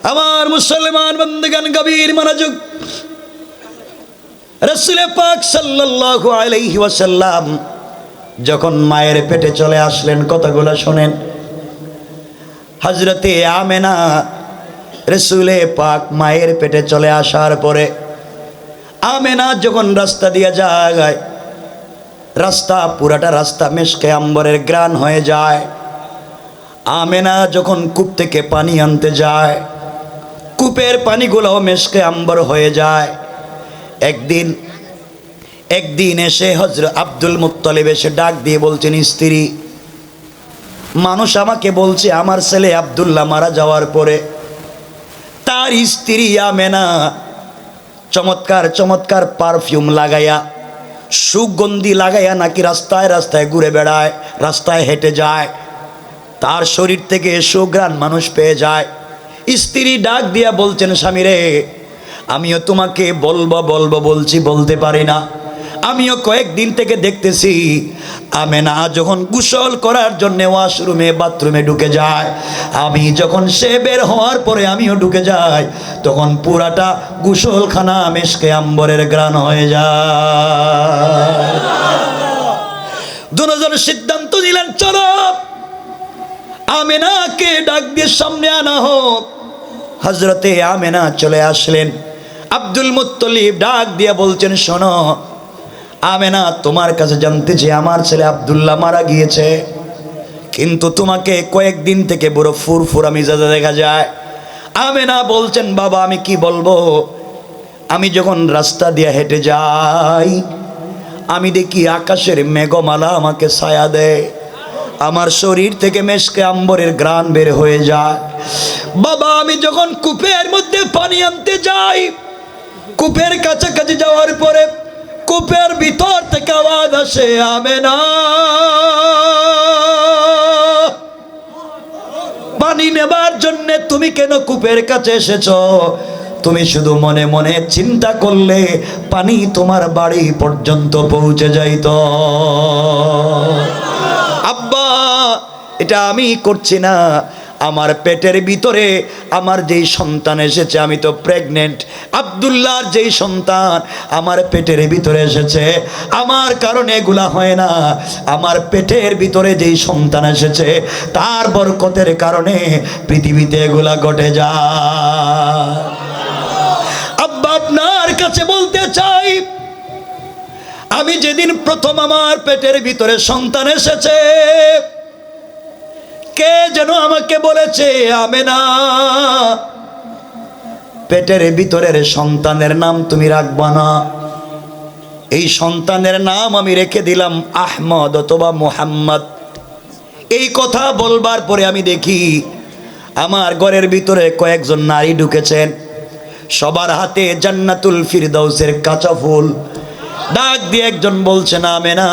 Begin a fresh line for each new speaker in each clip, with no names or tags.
আমার মুসলমান বন্ধুগণ গভীর মনোযোগ। রাসূল পাক সাল্লাল্লাহু আলাইহি ওয়াসাল্লাম যখন মায়ের পেটে চলে আসলেন, কথাগুলো শুনেন। হযরতে আমেনা রাসূল পাক মায়ের পেটে চলে আসার পরে আমেনা যখন রাস্তা দিয়ে যায়, রাস্তা পুরাটা রাস্তা মেশকে আম্বরের গ্রান হয়ে যায়। আমেনা যখন কূপ থেকে পানি আনতে যায়, কূপের পানিগুলো মেশকে আম্বর হয়ে যায়। একদিন এসে হযরত আব্দুল মুত্তালিব এসে ডাক দিয়ে বলছেন, স্ত্রী, মানুষ আমাকে বলছে আমার ছেলে আব্দুল্লাহ মারা যাওয়ার পরে তার স্ত্রী আমেনা চমৎকার চমৎকার পারফিউম লাগাইয়া, সুগন্ধি লাগাইয়া নাকি রাস্তায় রাস্তায় ঘুরে বেড়ায়, রাস্তায় হেঁটে যায়, তার শরীর থেকে সুঘ্রাণ মানুষ পেয়ে যায়। স্ত্রী ডাক দিয়া বলছেন, স্বামী রে, আমিও তোমাকে বলবো বলছি, বলতে পারি না। আমিও কয়েকদিন থেকে দেখতেছি আমেনা যখন গোসল করার জন্য ওয়াশরুমে বাথরুমে ঢুকে যায়, আমি যখন সে বের হওয়ার পরে আমিও ঢুকে যাই, তখন পুরাটা গোসলখানা মেশকে আম্বরের গ্রান হয়ে যায়। দুজন সিদ্ধান্ত নিলেন, চলো আমেনাকে ডাক দিয়ে সামনে আনা হোক। হযরতে আমেনা চলে আসলেন। আব্দুল মুত্তালিব ডাক দিয়ে বলছেন, শোনো আমেনা, তোমার কাছে জানতে যে আমার ছেলে আব্দুল্লাহ মারা গিয়েছে, কিন্তু তোমাকে কয়েকদিন থেকে বড় ফুরফুরা মেজাজে দেখা যায়। আমেনা বলছেন, বাবা আমি কি বলবো, আমি যখন রাস্তা দিয়ে হেঁটে যাই আমি দেখি আকাশের মেঘমালা আমাকে ছায়া দেয়, আমার শরীর থেকে মেশকে আম্বরের গ্রান বের হয়ে যায়। বাবা আমি যখন কূপের মধ্যে পানি আনতে যাই, কূপের কাছাকাছি যাওয়ার পরে কূপের ভিতর থেকে আওয়াজ আসে, আমেনা পানি নেবার জন্য তুমি কেন কূপের কাছে এসেছো? তুমি শুধু মনে মনে চিন্তা করলে পানি তোমার বাড়ি পর্যন্ত পৌঁছে যাইত। আব্বা এটা আমি করছি না, আমার পেটের ভিতরে আমার যেই সন্তান এসেছে, আমি তো প্রেগনেন্ট, আব্দুল্লাহর যেই সন্তান আমার পেটের ভিতরে এসেছে, আমার কারণে এগুলা হয় না, আমার পেটের ভিতরে যেই সন্তান এসেছে তার বরকতের কারণে পৃথিবীতে এগুলা ঘটে যায়। আব্বা আপনার কাছে বলতে চাই, আমি যেদিন প্রথম আমার পেটের ভিতরে সন্তান এসেছে, কে যেন আমাকে বলেছে, আমেনা পেটের ভিতরের সন্তানের নাম তুমি রাখবা না, এই সন্তানের নাম আমি রেখে দিলাম আহমদ অথবা মুহাম্মদ। এই কথা বলবার পরে আমি দেখি আমার ঘরের ভিতরে কয়েকজন নারী ঢুকেছেন, সবার হাতে জান্নাতুল ফিরদাউসের কাঁচা ফুল। ডাক দিয়ে একজন বলছেন, আমেনা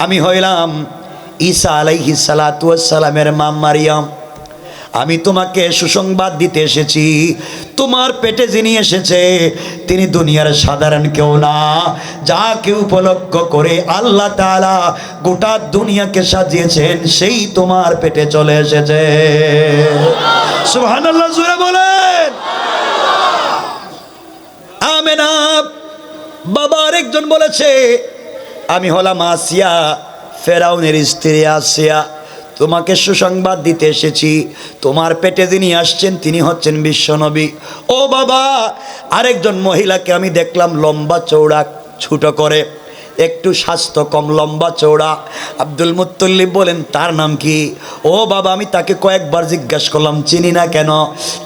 আমি হইলাম ঈসা আলাইহিস সালাতু ওয়াস সালামের মা মারিয়াম, আমি তোমাকে সুসংবাদ দিতে এসেছি, তোমার পেটে যিনি এসেছে তিনি দুনিয়ার সাধারণ কেউ না, যাকে উপলক্ষ করে আল্লাহ তাআলা গোটা দুনিয়াকে সাজিয়েছেন সেই তোমার পেটে চলে এসেছে। সুবহানাল্লাহ, জোরে বলেন। আমেনা বাবার একজন বলেছে, আমি হলাম আসিয়া, ফেরাউনের স্ত্রী আসিয়া, তোমাকে সুসংবাদ দিতে এসেছি, তোমার পেটে যিনি আসছেন তিনি হচ্ছেন বিশ্বনবী। ও বাবা, আরেকজন মহিলাকে আমি দেখলাম লম্বা চৌড়া, ছোট করে, একটু স্বাস্থ্য কম, লম্বা চৌড়া। আব্দুল মুত্তালিব বলেন, তার নাম কি? ও বাবা আমি তাকে কয়েকবার জিজ্ঞাসা করলাম, চিনি না কেন?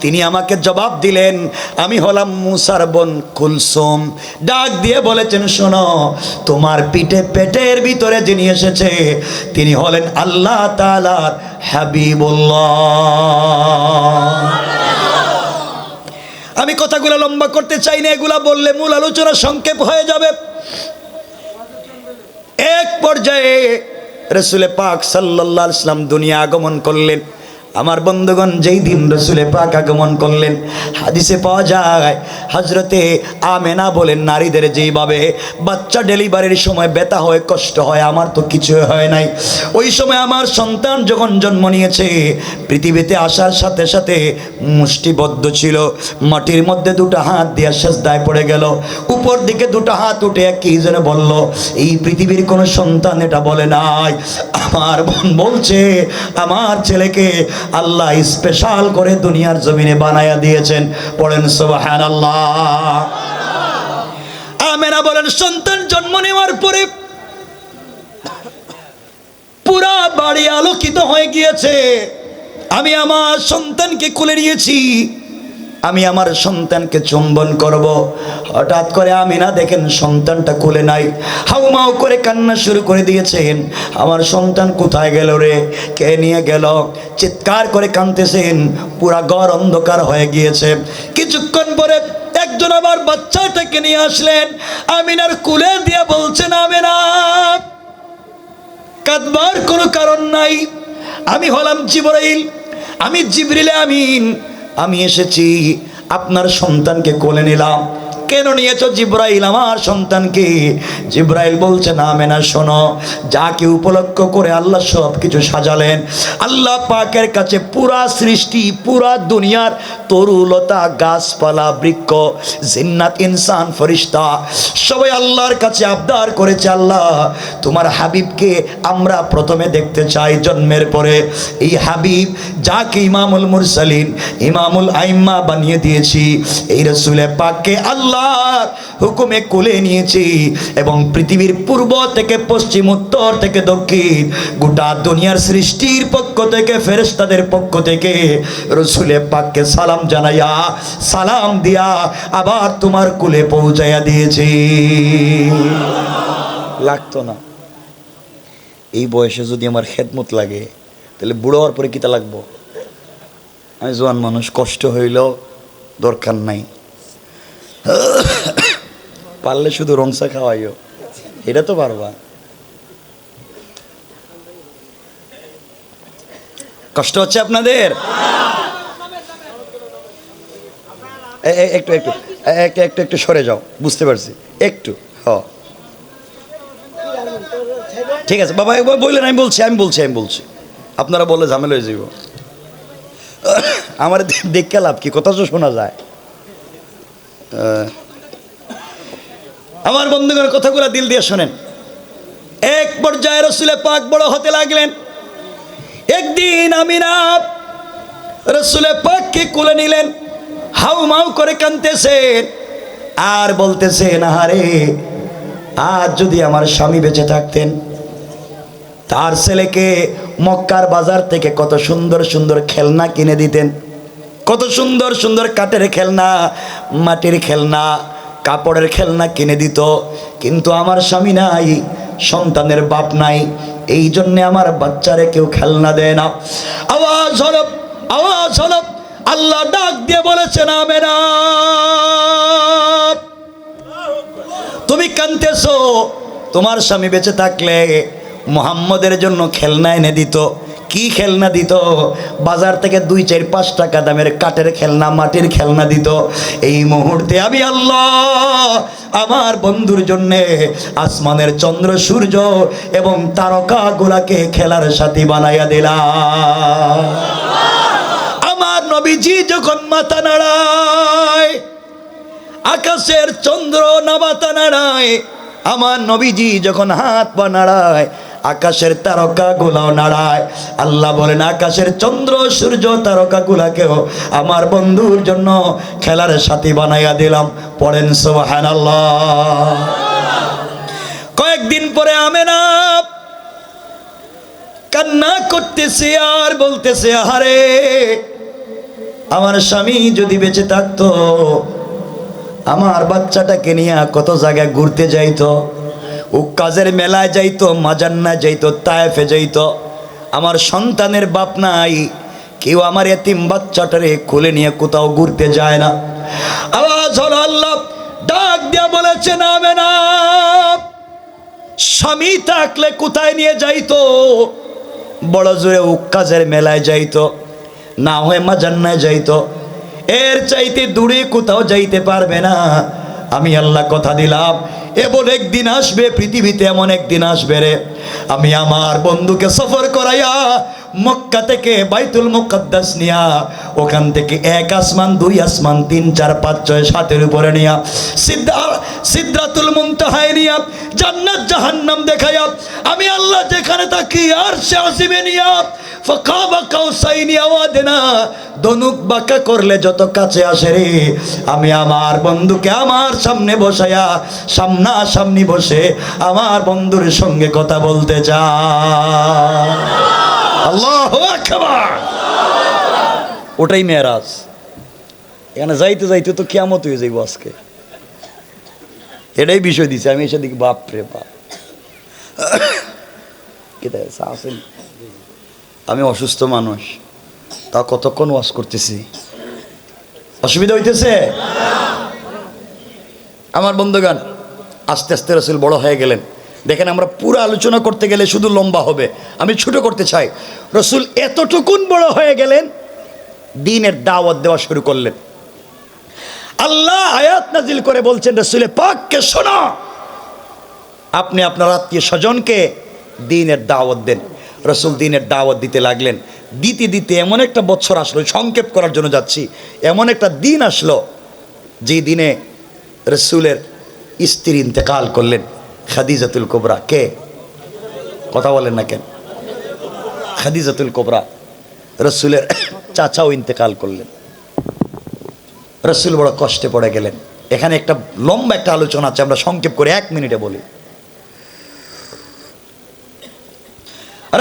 তিনি আমাকে জবাব দিলেন, আমি হলাম মুসার বোন কুলসুম। ডাক দিয়ে বলেছেন, শোনো তোমার পেটের ভিতরে যিনি এসেছে তিনি হলেন আল্লাহ তাআলার হাবিবুল্লাহ। আমি কথাগুলো লম্বা করতে চাই না, এগুলা বললে মূল আলোচনা সংক্ষেপ হয়ে যাবে। এক পর্যায়ে রাসূল পাক সাল্লাল্লাহু আলাইহি ওয়াসাল্লাম দুনিয়া আগমন করলেন। আমার বন্ধুগণ, যেই দিন রসুলে পাক আগমন করলেন, হাদিসে পাওয়া যায় হজরতে আমেনা বলেন, নারীদের যেইভাবে বাচ্চা ডেলিভারির সময় ব্যথা হয়, কষ্ট হয়, আমার তো কিছু হয় নাই। ওই সময় আমার সন্তান যখন জন্ম নিয়েছে, পৃথিবীতে আসার সাথে সাথে মুষ্টিবদ্ধ ছিল, মাটির মধ্যে দুটো হাত দিয়ে সেজদায় পড়ে গেল, উপর দিকে দুটো হাত উঠে কি যেন বলল, এই পৃথিবীর কোনো সন্তান এটা বলে নাই। আমার বোন বলছে, আমার ছেলেকে আল্লাহ স্পেশাল করে দুনিয়ার জমিনে বানায়া দিয়েছেন। পড়েন সুবহানাল্লাহ। আমেনা বলেন, সন্তান জন্ম নেওয়ার পরে পুরা বাড়ি আলোকিত হয়ে গিয়েছে। আমি আমার সন্তানকে কোলে নিয়েছি, আমি আমার সন্তানকে চুম্বন করব। হঠাৎ করে আমিনা দেখেন সন্তানটা কোলে নাই, হাউমাউ করে কান্না শুরু করে দিয়েছেন। আমার সন্তান কোথায় গেল রে, কে নিয়ে গেল? চিৎকার করে কাঁদতেছেন, পুরা ঘর অন্ধকার হয়ে গিয়েছে। কিছুক্ষণ পরে একজন আবার বাচ্চাটাকে নিয়ে আসলেন, আমিনার কোলে দিয়ে বলছেন, আমিনা কাঁদবার কোনো কারণ নাই, আমি হলাম জিবরাইল, আমি জিবরিল আমিন, আমি এসেছি আপনার সন্তানকে কোলে নিলাম। কেন নিয়েছো জিবরাইল আমার সন্তানকে? জিবরাইল বলছে, না আমেনা শোনো, যাকে উপলক্ষ করে আল্লাহ সব কিছু সাজালেন, আল্লাহ পাকের কাছে পুরা সৃষ্টি, পুরা দুনিয়ার তরুলতা, গাছপালা, বৃক্ষ, জিন্নাত, ইনসান, ফেরেশতা সবাই আল্লাহর কাছে আবদার করেছে, আল্লাহ তোমার হাবিবকে আমরা প্রথমে দেখতে চাই জন্মের পরে। এই হাবিব যাকে ইমামুল মুরসালিন, ইমামুল আইম্মা বানিয়ে দিয়েছি, এই রাসূলে পাককে আল্লাহ হুকুমে কোলে নিয়েছি এবং পৃথিবীর পূর্ব থেকে পশ্চিম, উত্তর থেকে দক্ষিণ, গোটা দুনিয়ার সৃষ্টির পক্ষ থেকে, ফেরেশতাদের পক্ষ থেকে রাসূলে পাককে সালাম জানাইয়া, সালাম দিয়া আবার তোমার কোলে পৌঁছাইয়া দিয়েছি। লাগতো না? এই বয়সে যদি আমার খেদমত লাগে, তাহলে বুড়ো হওয়ার পরে কিতা লাগবো? আমি জোয়ান মানুষ, কষ্ট হইল দরকার নাই, পারলে শুধু রংসা খাওয়াইও, এটা তো পারবা। কষ্ট হচ্ছে আপনাদের? একটু একটু একটু একটু একটু সরে যাও, বুঝতে পারছি, একটু ঠিক আছে বাবা, বললেন, আমি বলছি, আপনারা বললে ঝামেলা হয়ে যাব। আমার দেখে লাভ কি, কথা তো শোনা যায়। আমার বন্ধুগণ, কথাগুলো দিল দিয়ে শোনেন। এক পর্যায়ে রাসূলে পাক বড় হতে লাগলেন। একদিন আমিনা রাসূলে পাককে কোলে নিলেন, হাউমাউ করে কাঁদতেছেন আর বলতেছেন, আহারে আজ যদি আমার স্বামী বেঁচে থাকতেন, তার ছেলেকে মক্কার বাজার থেকে কত সুন্দর সুন্দর খেলনা কিনে দিতেন, কত সুন্দর সুন্দর কাঠের খেলনা, মাটির খেলনা, কাপড়ের খেলনা কিনে দিত। কিন্তু আমার স্বামী নাই, সন্তানের বাপ নাই, এই জন্যে আমার বাচ্চারে কেউ খেলনা দেয় না। আওয়াজ হলো, আওয়াজ হলো, আল্লাহ ডাক দিয়ে বলেছেন, আমেনা তুমি কাঁদতেছো, তোমার স্বামী বেঁচে থাকলে মুহাম্মদের জন্য খেলনা এনে দিত। কি খেলনা দিত? বাজার থেকে 2-4-5 টাকা দামের কাঠের খেলনা, মাটির খেলনা দিত। এই মুহূর্তে আমি আল্লাহ আমার বন্ধুর জন্যে আসমানের চন্দ্র, সূর্য এবং তারকাগুলাকে খেলার সাথী বানাইয়া দিলাম। আমার নবীজি যখন মাথা নাড়ায়, আকাশের চন্দ্র নামাতা নাড়ায়, আমার নবীজি যখন হাত পা নাড়ায়, আকাশের তারকাগুলাও নাড়ায়। আল্লাহ বলেন, আকাশের চন্দ্র, সূর্য, তারকাগুলাকেও আমার বন্ধুর জন্য খেলার সাথী বানাইয়া দিলাম। পড়েন সুবহানাল্লাহ। কয়েকদিন পরে আমেনা কান্না করতেছে আর বলতেছে, আহারে আমার স্বামী যদি বেঁচে থাকতো, আমার বাচ্চাটাকে নিয়ে কত জায়গায় ঘুরতে যাইতো, উক্কাজের মেলায় যাইতো, মাজান্না যাইতো, তায়েফে যাইতো। আমার সন্তানের বাপ নাই, কেউ আমার এতিম বাচ্চাটারে কোলে নিয়ে কোথাও ঘুরতে যায় না। আওয়াজ হলো, আল্লাহ ডাক দিয়া বলেছেন, আমেনা স্বামী থাকলে কোথায় নিয়ে যাইতো? বড় জোরে উক্কাজের মেলায় যাইতো। না হয় মা জান্নাতে যাইতো, এর চাইতে দূরে কোথাও যাইতে পারবে না। আমি আল্লাহ কথা দিলাম, এমন একদিন আসবে পৃথিবীতে, এমন একদিন আসবে রে, আমি আমার বন্ধুকে সফর করাইয়া মক্কা থেকে বাইতুল মুকাদ্দাস নিয়া, ওখান থেকে 1 আসমান 2 আসমান 3 4 5 6 7 উপরে নিয়া সিদরাতুল মুনতাহায় নিয়া জান্নাত জাহান্নাম দেখাইয়া, আমি আল্লাহ যেখানে থাকি আরশে আজিমে নিয়া ফাকাবা কাউসাইনি আওয়াদনা, দনুক বাঁকা করলে যত কাছে আসে রে, আমি আমার বন্ধুকে আমার সামনে বসাইয়া সামনাসামনি বসে আমার বন্ধুর সঙ্গে কথা বলতে চাই। আল্লাহু আকবার। ওটাই মেরাজ। এখানে যাইতে যাইতে তো কিয়ামত হয়ে যাইব আজকে, এটাই বিষয় দিছে। আমি এসে দেখি বাপ রে বাপ, আমি অসুস্থ মানুষ, তা কতক্ষণ ওয়াজ করতেছি, অসুবিধা হইতেছে? আমার বন্ধুগান, আস্তে আস্তে রাসূল বড় হয়ে গেলেন। দেখেন, আমরা পুরো আলোচনা করতে গেলে শুধু লম্বা হবে, আমি ছোট করতে চাই। রাসূল এতটুকুন বড় হয়ে গেলেন, দ্বীনের দাওয়াত দেওয়া শুরু করলেন। আল্লাহ আয়াত নাজিল করে বলছেন, রাসূলে পাককে শোনো, আপনি আপনার আত্মীয় স্বজনকে দ্বীনের দাওয়াত দেন। রাসূল দ্বীনের দাওয়াত দিতে লাগলেন। দিতে দিতে এমন একটা বছর আসলো, সংক্ষেপ করার জন্য যাচ্ছি, এমন একটা দিন আসলো যে দিনে রাসূলের স্ত্রী ইন্তেকাল করলেন, খাদিজাতুল কুবরা। কে? কথা বলেন না কেন? খাদিজাতুল কুবরা, রাসূলের চাচাও ইন্তেকাল করলেন। রাসূল বড় কষ্টে পড়ে গেলেন। এখানে একটা লম্বা একটা আলোচনা আছে, আমরা সংক্ষেপ করে 1 মিনিটে বলি।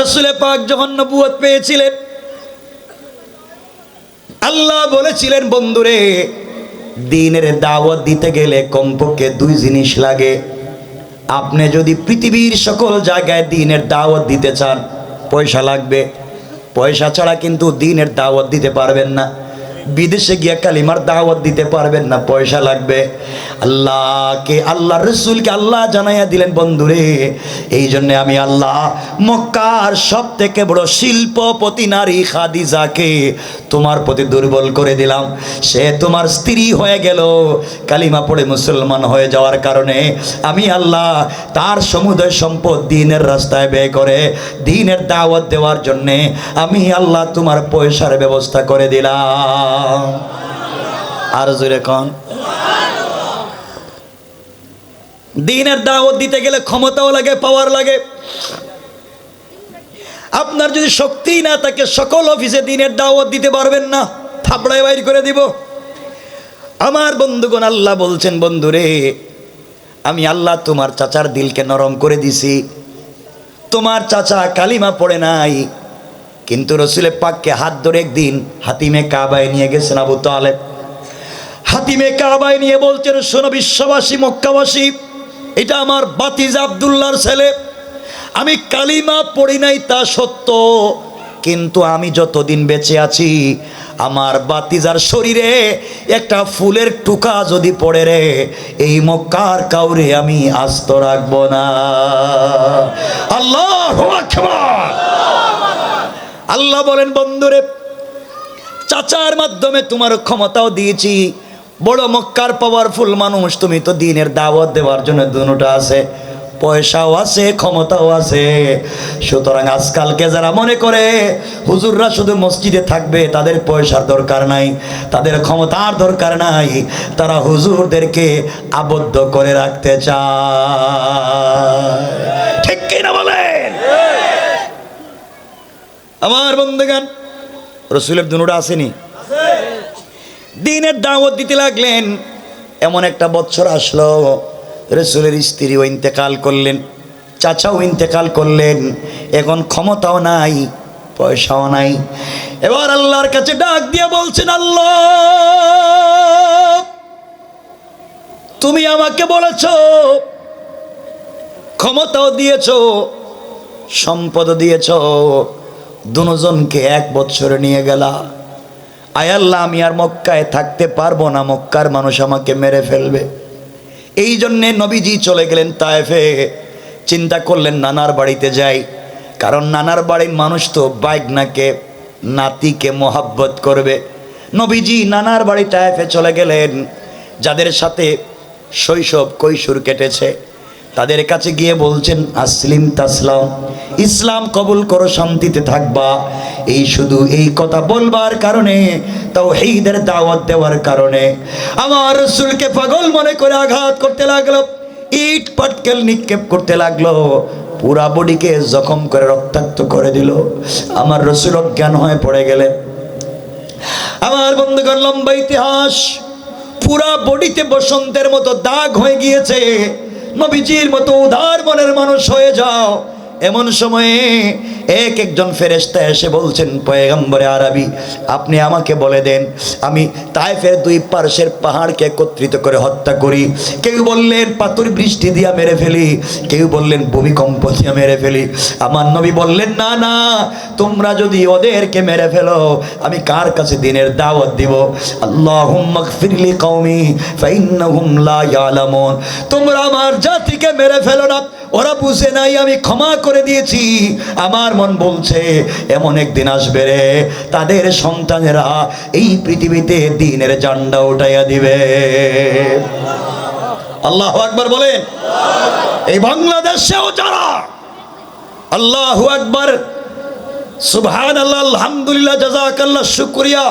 রাসূলে পাক যখন নবুয়ত পেয়েছিলেন, আল্লাহ বলেছিলেন, বন্ধুরে, দ্বীনের দাওয়াত দিতে গেলে কমপক্ষে 2 জিনিস লাগে। আপনি যদি পৃথিবীর সকল জায়গায় দ্বীনের দাওয়াত দিতে চান, পয়সা লাগবে। পয়সা ছাড়া কিন্তু দ্বীনের দাওয়াত দিতে পারবেন না। বিদেশে গিয়া কালিমার দাওয়াত দিতে পারবেন না, পয়সা লাগবে। আল্লাহকে, আল্লাহ রসুলকে আল্লাহ জানাইয়া দিলেন, বন্ধুরে, এই জন্য আমি আল্লাহ মক্কার সব থেকে বড় শিল্পপতি নারী খাদিজাকে তোমার প্রতি দুর্বল করে দিলাম। সে তোমার স্ত্রী হয়ে গেল, কালিমা পড়ে মুসলমান হয়ে যাওয়ার কারণে আমি আল্লাহ তার সমুদয় সম্পদ দ্বীনের রাস্তায় ব্যয় করে দ্বীনের দাওয়াত দেওয়ার জন্যে আমি আল্লাহ তোমার পয়সার ব্যবস্থা করে দিলাম। আর জোরে কোন? দ্বীনের দাওয়াত দিতে গেলে ক্ষমতাও লাগে, পাওয়ার লাগে। আপনার যদি শক্তি না থাকে, সকল অফিসে দ্বীনের দাওয়াত দিতে পারবেন না, থাপড়ায় বাইর করে দিব। আমার বন্ধুগণ, আল্লাহ বলছেন, বন্ধুরে, আমি আল্লাহ তোমার চাচার দিলকে নরম করে দিছি। তোমার চাচা কালিমা পড়ে নাই, কিন্তু রসুলের পাককে হাত ধরে একদিন হাতিমে কাবায় নিয়ে গেছেন আবু তালেব। হাতিমে কাবায় নিয়ে বলছেন, শোনো বিশ্ববাসী, মক্কাবাসী, এটা আমার ভাতিজা আব্দুল্লাহর ছেলে। আমি কালিমা পড়ি নাই তা সত্য, কিন্তু আমি যতদিন বেঁচে আছি আমার ভাতিজার শরীরে একটা ফুলের টুকা যদি পড়ে রে, এই মক্কার কাউরে আমি আস্ত রাখবো না। আল্লাহু আকবার। আল্লাহ বলেন, বন্ধুরে, চাচার মাধ্যমে তোমার ক্ষমতাও দিয়েছি, বড় মক্কার পাওয়ারফুল মানুষ তুমি, তো দ্বীনের দাওয়াত দেওয়ার জন্য দুটোটা আছে, পয়সাও আছে, ক্ষমতাও আছে। সুতরাং আজকালকে যারা মনে করে হুজুররা শুধু মসজিদে থাকবে, তাদের পয়সার দরকার নাই, তাদের ক্ষমতার দরকার নাই, তারা হুজুরদেরকে আবদ্ধ করে রাখতে চায়। ঠিক কিনা বলেন? আমার বন্ধুগণ, রসুলের দুনুটা আসেনি, দ্বীনের দাওয়াত দিতে লাগলেন। এমন একটা বছর আসলো, রসুলের স্ত্রীও ইন্তেকাল করলেন, চাচাও ইন্তেকাল করলেন, এখন ক্ষমতাও নাই, পয়সাও নাই। এবার আল্লাহর কাছে ডাক দিয়ে বলছেন, আল্লাহ, তুমি আমাকে বলেছো, ক্ষমতাও দিয়েছো, সম্পদ দিয়েছো, দুজনকে 1 বছরে নিয়ে গেলা। আয় আল্লাহ, আমি আর মক্কায় থাকতে পারবো না, মক্কার মানুষ আমাকে মেরে ফেলবে। এই জন্যে নবীজি চলে গেলেন তায়েফে। চিন্তা করলেন নানার বাড়িতে যাই, কারণ নানার বাড়ির মানুষ তো বাইক নাকে নাতিকে মোহাব্বত করবে। নবীজি নানার বাড়ি তায়েফে চলে গেলেন। যাদের সাথে শৈশব কৈশোর কেটেছে তাদের কাছে গিয়ে বলছেন, আসলিম তাসলাম, ইসলাম কবুল করো, শান্তিতে থাকবা। এই শুধু এই কথা বলবার কারণে, তাওহীদের দাওয়াত দেওয়ার কারণে আমার রাসূলকে পাগল মনে করে আঘাত করতে লাগলো, ইট পাটকেল নিক্ষেপ করতে লাগলো, পুরা বডিকে জখম করে রক্তাক্ত করে দিল। আমার রাসূল অজ্ঞান হয়ে পড়ে গেলেন। আমার বন্ধুগণ, লম্বা ইতিহাস, পুরা বডিতে বসন্তের মতো দাগ হয়ে গিয়েছে। নবীজির মতো উদার মনের মানুষ হয়ে যাও। এমন সময়ে একজন ফেরেশতা এসে বলছেন, পয়গম্বরে আরবি, আপনি আমাকে বলে দেন আমি তায়েফের দুই পার্শ্বের পাহাড়কে একত্রিত করে হত্যা করি। কেউ বললেন পাথর বৃষ্টি দিয়া মেরে ফেলি, কেউ বললেন ভূমিকম্প দিয়া মেরে ফেলি। আমার নবী বললেন, না না, তোমরা যদি ওদেরকে মেরে ফেলো আমি কার কাছে দিনের দাওয়াত দিব? আল্লাহুম্মা গফিরলি কওমি ফাইন্নাহুম লা ইয়ালামুন। তোমরা আমার জাতিকে মেরে ফেলো না, ওরা বুঝে নাই, আমি ক্ষমা করে দিয়েছি। আমার মন বলছে এমন একদিন আসবে রে, তাদের সন্তানেরা এই পৃথিবীতে দ্বীনের ঝান্ডা উঠাইয়া দিবে। আল্লাহু আকবার বলেন। এই বাংলাদেশেও যারা আল্লাহু আকবার, সুবহানাল্লাহ, আলহামদুলিল্লাহ, জাযাকাল্লাহ, শুকরিয়া,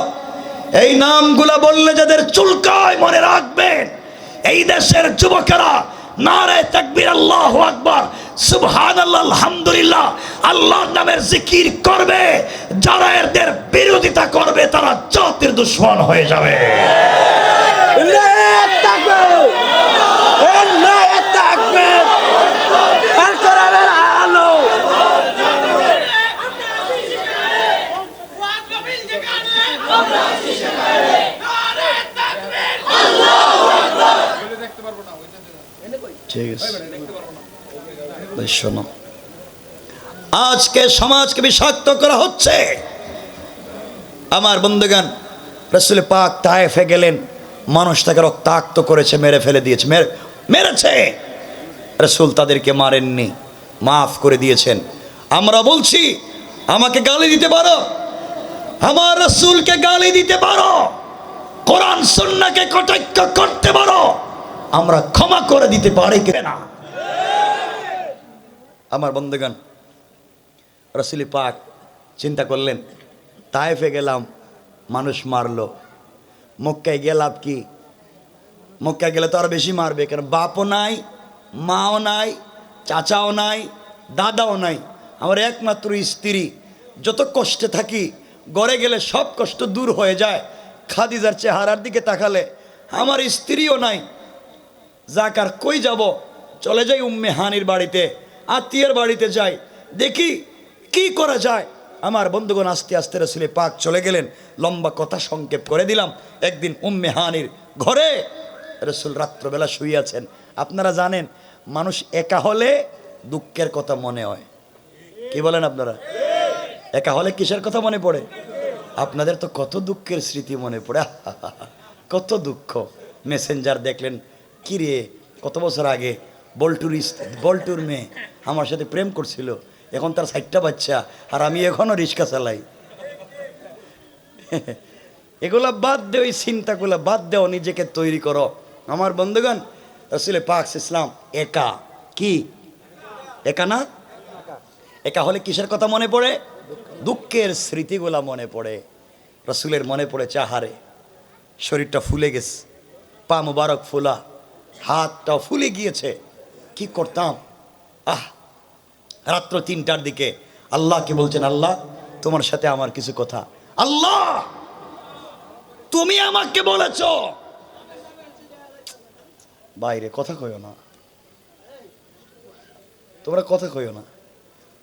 এই নামগুলা বললে যাদের চুলকায় মনে রাখবেন, এই দেশের যুবকেরা নারে তাকবীর, আল্লাহু আকবার, সুবহানাল্লাহ, আলহামদুলিল্লাহ, আল্লাহর নামের জিকির করবে। যারা এদের বিরোধিতা করবে তারা জাতির দুশমন হয়ে যাবে। ঠিক আছে, শোনো, আজকে সমাজকে বিষাক্ত করা হচ্ছে। আমার বন্ধুগণ, রাসূল পাক তায়েফে গেলেন, মানুষ তাকে রক্তাক্ত করেছে, মেরে ফেলে দিয়েছে, মেরেছে। রাসূল তাদেরকে মারেননি, মাফ করে দিয়েছেন। আমরা বলছি, আমাকে গালি দিতে পারো, আমার রাসূলকে গালি দিতে পারো, কোরআন সুন্নাহকে কটাক্ষ করতে পারো, আমরা ক্ষমা করে দিতে পারি কিনা? আমার বন্ধুগণ, রাসূল পাক চিন্তা করলেন, তায়েফে গেলাম, মানুষ মারলো, মক্কায় গেলাম কি? মক্কায় গেলে তো আরো বেশি মারবে, কারণ বাপও নাই, মাও নাই, চাচাও নাই, দাদাও নাই, আমার একমাত্র স্ত্রী। যত কষ্টে থাকি, ঘরে গেলে সব কষ্ট দূর হয়ে যায়। খাদিজার চেহারার দিকে তাকালে আমার স্ত্রীও নাই, যাক আর কই যাব? চলে যাই উম্মে হানির বাড়িতে, আত্মীয়ের বাড়িতে যাই, দেখি কি করা যায়। আমার বন্ধুগণ, আস্তে আস্তে রাসূল পাক চলে গেলেন। লম্বা কথা সংক্ষেপ করে দিলাম। একদিন উম্মে হানির ঘরে রাসূল রাত্রবেলা শুয়ে আছেন। আপনারা জানেন, মানুষ একা হলে দুঃখের কথা মনে হয়। কি বলেন আপনারা? একা হলে কিসের কথা মনে পড়ে? আপনাদের তো কত দুঃখের স্মৃতি মনে পড়ে, কত দুঃখ। মেসেঞ্জার দেখলেন, কি রে, কত বছর আগে বল্টুর মেয়ে আমার সাথে প্রেম করছিল, এখন তার 60টা বাচ্চা, আর আমি এখনো রিক্সা চালাই। এগুলা বাদ দে, ওই চিন্তাগুলা বাদ দেও, নিজেকে তৈরি করো। আমার বন্ধুগণ, রাসূল পাক ইসলাম একা, কি একা না? একা হলে কিসের কথা মনে পড়ে? দুঃখের স্মৃতিগুলা মনে পড়ে। রাসূলের মনে পড়ে চাহারে, শরীরটা ফুলে গেছে, পা মুবারক ফুলা, হাতটাও ফুলে গিয়েছে, কি করতাম? রাত্র 3টার দিকে আল্লাহকে বলছেন, আল্লাহ তোমার সাথে আমার কিছু কথা। আল্লাহ তুমি আমাকে বলেছ, বাইরে কথা কইও না, তোমরা কথা কইও না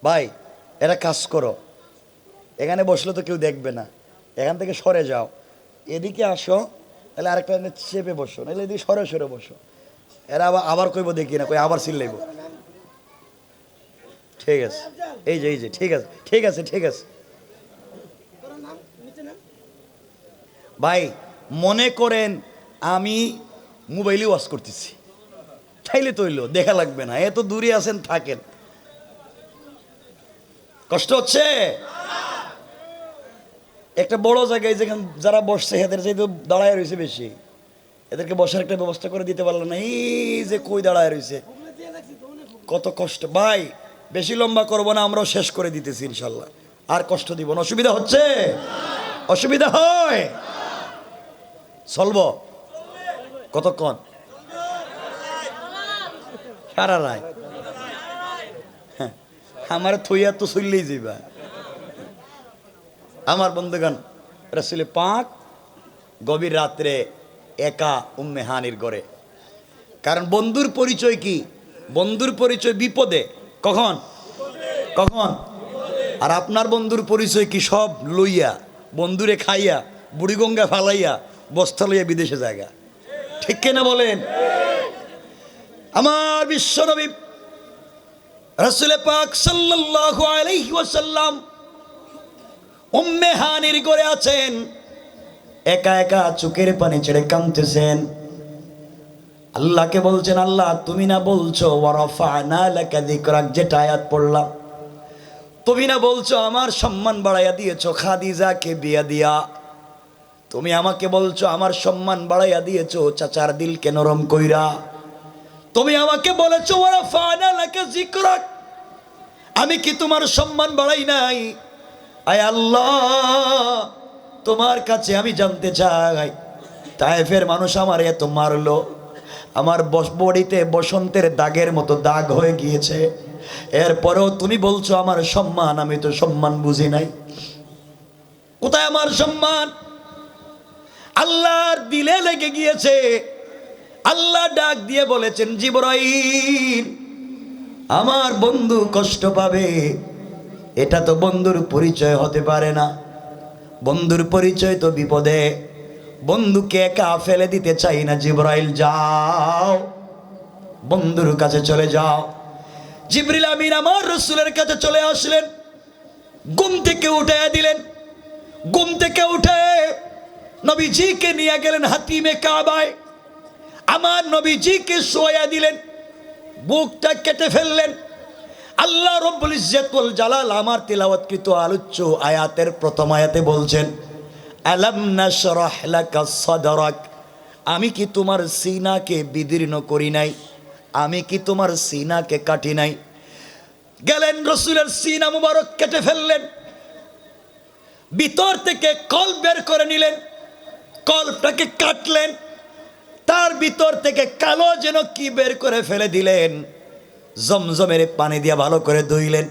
ভাই, এরা কাজ করো, এখানে বসলে তো কেউ দেখবে না, এখান থেকে সরে যাও, এদিকে আসো, তাহলে আরেকটা চেপে বসো, নাহলে এদিকে সরে সরে বসো। এরা আবার কইব দেখি না, কই আবার চিল্লাইব। ঠিক আছে, এই যে ঠিক আছে ঠিক আছে ঠিক আছে ভাই, মনে করেন আমি মোবাইলে ওয়াশ করতেছি, তাইলে তৈলো দেখা লাগবে না, এত দূরে আছেন, থাকেন। কষ্ট হচ্ছে? একটা বড় জায়গায় যেখানে যারা বসছে এদের যেহেতু দাঁড়ায় রয়েছে বেশি, এদেরকে বসার একটা ব্যবস্থা করে দিতে পারলো না। এই যে কই দাঁড়ায় রয়েছে, কত কষ্ট ভাই। বেশি লম্বা করবো না, আমরাও শেষ করে দিতেছি ইনশাল্লাহ, আর কষ্ট দিব না। অসুবিধা হচ্ছে? অসুবিধা হয়? চলব কতক্ষণ? সারা রাত? হ্যাঁ, আমার থইয়া তো চললেই যাইবা। আমার বন্ধুগণ, রাসূল পাক গভীর রাত্রে একা উম্মে হানির ঘরে। কারণ বন্ধুর পরিচয় কি? বন্ধুর পরিচয় বিপদে। কখন? কখন? আর আপনার বন্ধুর পরিচয় কি? সব লইয়া, বন্ধুরে খাইয়া, বুড়িগঙ্গা ফালাইয়া, বস্তা লইয়া বিদেশে জায়গা। ঠিক কিনা বলেন? আমার বিশ্বনবী রাসূল পাক সাল্লাল্লাহু আলাইহি ওয়াসাল্লাম উম্মে হানির ঘরে আছেন, একা একা চোখের পানি ছেড়ে কাঁদতেছেন। আল্লাহকে বলছেন, আল্লাহ তুমি না বলছো ওয়ারাফা'না লাকা যিকরাক, যেটা আয়াত পড়লাম, তুমি না বলছো আমার সম্মান বাড়াইয়া দিয়েছো খাদিজাকে বিয়া দিয়া। তুমি আমাকে বলছো আমার সম্মান বাড়াইয়া দিয়েছো চাচার দিলকে নরম কইরা। তুমি আমাকে বলেছো ওয়ারাফা'না লাকা যিকরাক, আমি কি তোমার সম্মান বাড়াই নাই? আয় আল্লাহ, তোমার কাছে আমি জানতে চাই, তায়েফের মানুষ আমার এত মারলো, আমার বডিতে বসন্তের দাগের মতো দাগ হয়ে গিয়েছে, এরপরেও তুমি বলছো আমার সম্মান, আমি তো সম্মান বুঝি নাই। কোথায় আমার সম্মান? আল্লাহর দিলে লেগে গিয়েছে। আল্লাহ ডাক দিয়ে বলেছেন, জিবরাইল, আমার বন্ধু কষ্ট পাবে, এটা তো বন্ধুর পরিচয় হতে পারে না। বন্ধুর পরিচয় তো বিপদে। বন্ধুকে একা ফেলে দিতে চাই না। জিবরাইল যাও, বন্ধুর কাছে চলে যাও। জিবরিল আমিন আমার রাসূলের কাছে চলে আসলেন, ঘুম থেকে উঠে দিলেন। ঘুম থেকে উঠে নবীজিকে নিয়ে গেলেন হাতিমে কাবায়। আমার নবীজিকে শোয়া দিলেন, বুকটা কেটে ফেললেন। আল্লাহ রব্বুল ইজ্জত ওয়াল জালাল আমার তিলাওয়াতকৃত আলোচ্য আয়াতের প্রথম আয়াতে বলছেন, আলাম নাশরাহ লাকা সাদরাক, আমি কি তোমার সিনাকে বিদীর্ণ করি নাই? আমি কি তোমার সিনাকে কাটি নাই? গেলেন রাসূলের সিনা মুবারক কেটে ফেললেন, ভিতর থেকে কল্ব বের করে নিলেন, কল্বটাকে কাটলেন, তার ভিতর থেকে কালো যেন কি বের করে ফেলে দিলেন। জমজমের পানি দিয়া ভালো করে ধুইলেন।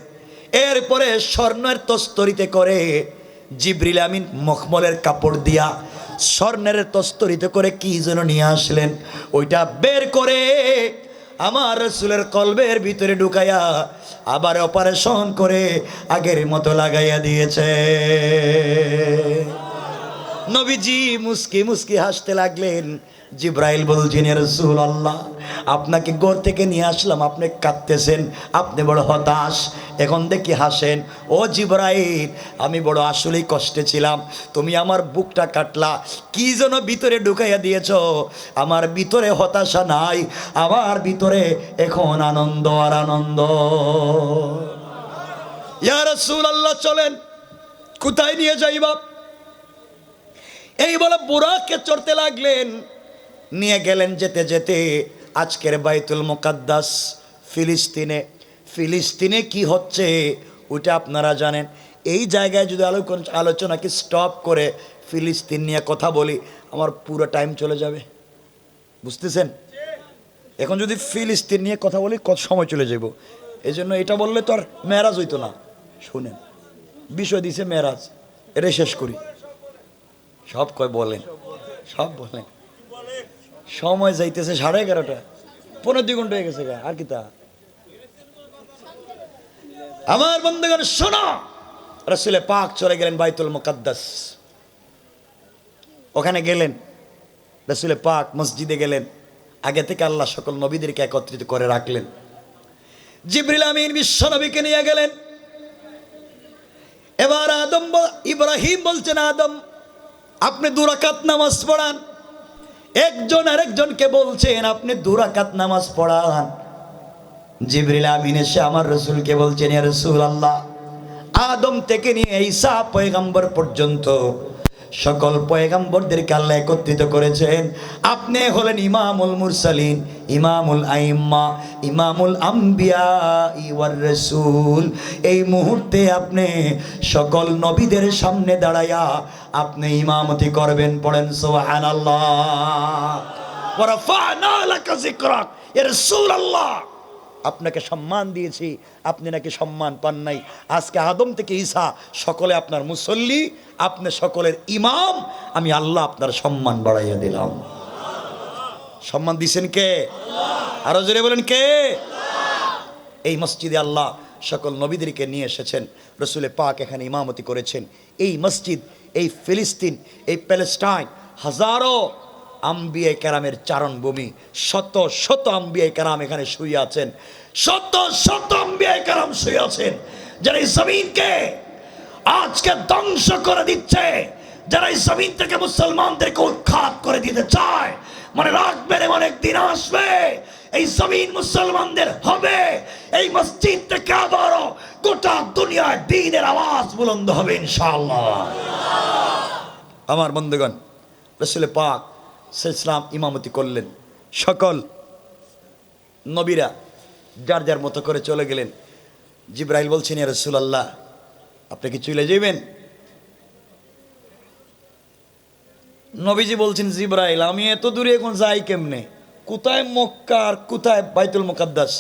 এরপরে স্বর্ণের তস্তরিতে করে জিবরিল আমিন মখমলের কাপড় দিয়া স্বর্ণের তস্তরিতে করে কি যেন নিয়ে আসলেন। ওইটা বের করে আমার রাসূলের কলবের ভিতরে ঢুকাইয়া আবার অপারেশন করে আগের মতো লাগাইয়া দিয়েছে। নবীজি মুস্কি মুস্কি হাসতে লাগলেন। জিব্রাইল বলছেন, ইয়া রাসূলুল্লাহ, আপনাকে ঘর থেকে নিয়ে আসলাম, আপনি কাঁদতেছেন, আপনি বড় হতাশ, এখন দেখি হাসেন। ও জিব্রাইল, আমি বড় আসলেই কষ্টে ছিলাম, তুমি আমার বুকটা কাটলা, কি যেন ভিতরে ঢুকাইয়া দিয়েছ। আমার ভিতরে হতাশা নাই, আমার ভিতরে এখন আনন্দ আর আনন্দ। ইয়া রাসূলুল্লাহ, চলেন, কোথায় নিয়ে যাইবা? এই বলে বুরাকে চড়তে লাগলেন। নিয়ে গেলেন যেতে যেতে আজকের বাইতুল মুকাদ্দাস ফিলিস্তিনে। ফিলিস্তিনে কি হচ্ছে ওইটা আপনারা জানেন। এই জায়গায় যদি আলোচনাকে স্টপ করে ফিলিস্তিন নিয়ে কথা বলি, আমার পুরো টাইম চলে যাবে, বুঝতেছেন? এখন যদি ফিলিস্তিন নিয়ে কথা বলি কত সময় চলে যাব। এই জন্য এটা বললে তো আর মেরাজ হইতো না। শুনেন, বিষয় দিছে মেরাজ, এটা শেষ করি। সব কয় বলেন, সব বলেন। সময় যাইতেছে 11:30, 15 ঘন্টা হয়ে গেছে। আর কি তা? আমার বন্ধুগণ শোনো, রাসূল পাক চলে গেলেন বাইতুল মুকাদ্দাস। ওখানে গেলেন, রাসূল পাক মসজিদে গেলেন। আগে থেকে আল্লাহ সকল নবীদেরকে একত্রিত করে রাখলেন। জিবরিল আমিন বিশ্ব নবীকে নিয়ে গেলেন। এবার ইব্রাহিম বলছেন, আদম, আপনি 2 রাকাত নামাজ পড়ান। একজন আরেকজনকে বলছেন, আপনি 2 রাকাত নামাজ পড়ান। জিবরিল আমিন এসে আমার রাসূলকে বলছেন, ইয়া রাসূলুল্লাহ, আদম থেকে নিয়ে ঈসা পয়গম্বর পর্যন্ত সকল পয়গম্বরদেরকে আল্লাহ একত্রিত করেছেন। আপনি হলেন ইমামুল মুরসালিন, ইমামুল আইম্মা, ইমামুল আম্বিয়া ওয়ার রাসূল। এই মুহূর্তে আপনি সকল নবীদের সামনে দাঁড়ায়া আপনি ইমামতি করবেন। পড়েন সুবহানাল্লাহ। ওয়া রাফা'না লাকা যিকরাক, ইয়া রাসূলুল্লাহ আপনাকে সম্মান দিয়েছি, আপনি নাকি সম্মান পান নাই। আজকে আদম থেকে ঈসা সকলে আপনার মুসল্লি, আপনি সকলের ইমাম, আমি আল্লাহ আপনার সম্মান বাড়াইয়া দিলাম। সম্মান দিছেন কে? আরো জোরে বলেন কে? এই মসজিদে আল্লাহ সকল নবীদেরকে নিয়ে এসেছেন, রসুলে পাক এখানে ইমামতি করেছেন। এই মসজিদ, এই ফিলিস্তিন, এই প্যালেস্টাইন হাজারো আম্বিয়া কেরামের চারণ ভূমি। শত শত আম্বিয়া কেরাম এখানে শুয়ে আছেন, শত শত আম্বিয়া কেরাম শুয়ে আছেন, যারা এই জমিনকে আজকে ধ্বংস করে দিচ্ছে, যারা এই জমিন থেকে মুসলমানদেরকে উৎখাত করে দিতে চায়। মনে রাখবেন অনেক দিন আসবে এই জমিন মুসলমানদের হবে। এই মসজিদ থেকে আবারও গোটা দুনিয়ায় দ্বীনের আওয়াজ বুলন্দ হবে ইনশাআল্লাহ। আমার বন্ধুগণ, রাসূল পাক ইসলাম ইমামতি করলেন, সকল নবীরা যার যার মতো করে চলে গেলেন। জিবরাইল বলছেন, ইয়া রাসূলুল্লাহ আপনি কি চলে যাবেন? নবীজি বলছেন, জিবরাইল আমি এত দূরে এখন যাই কেমনে? কোথায় মক্কা আর কোথায় বাইতুল মুকাদ্দাস?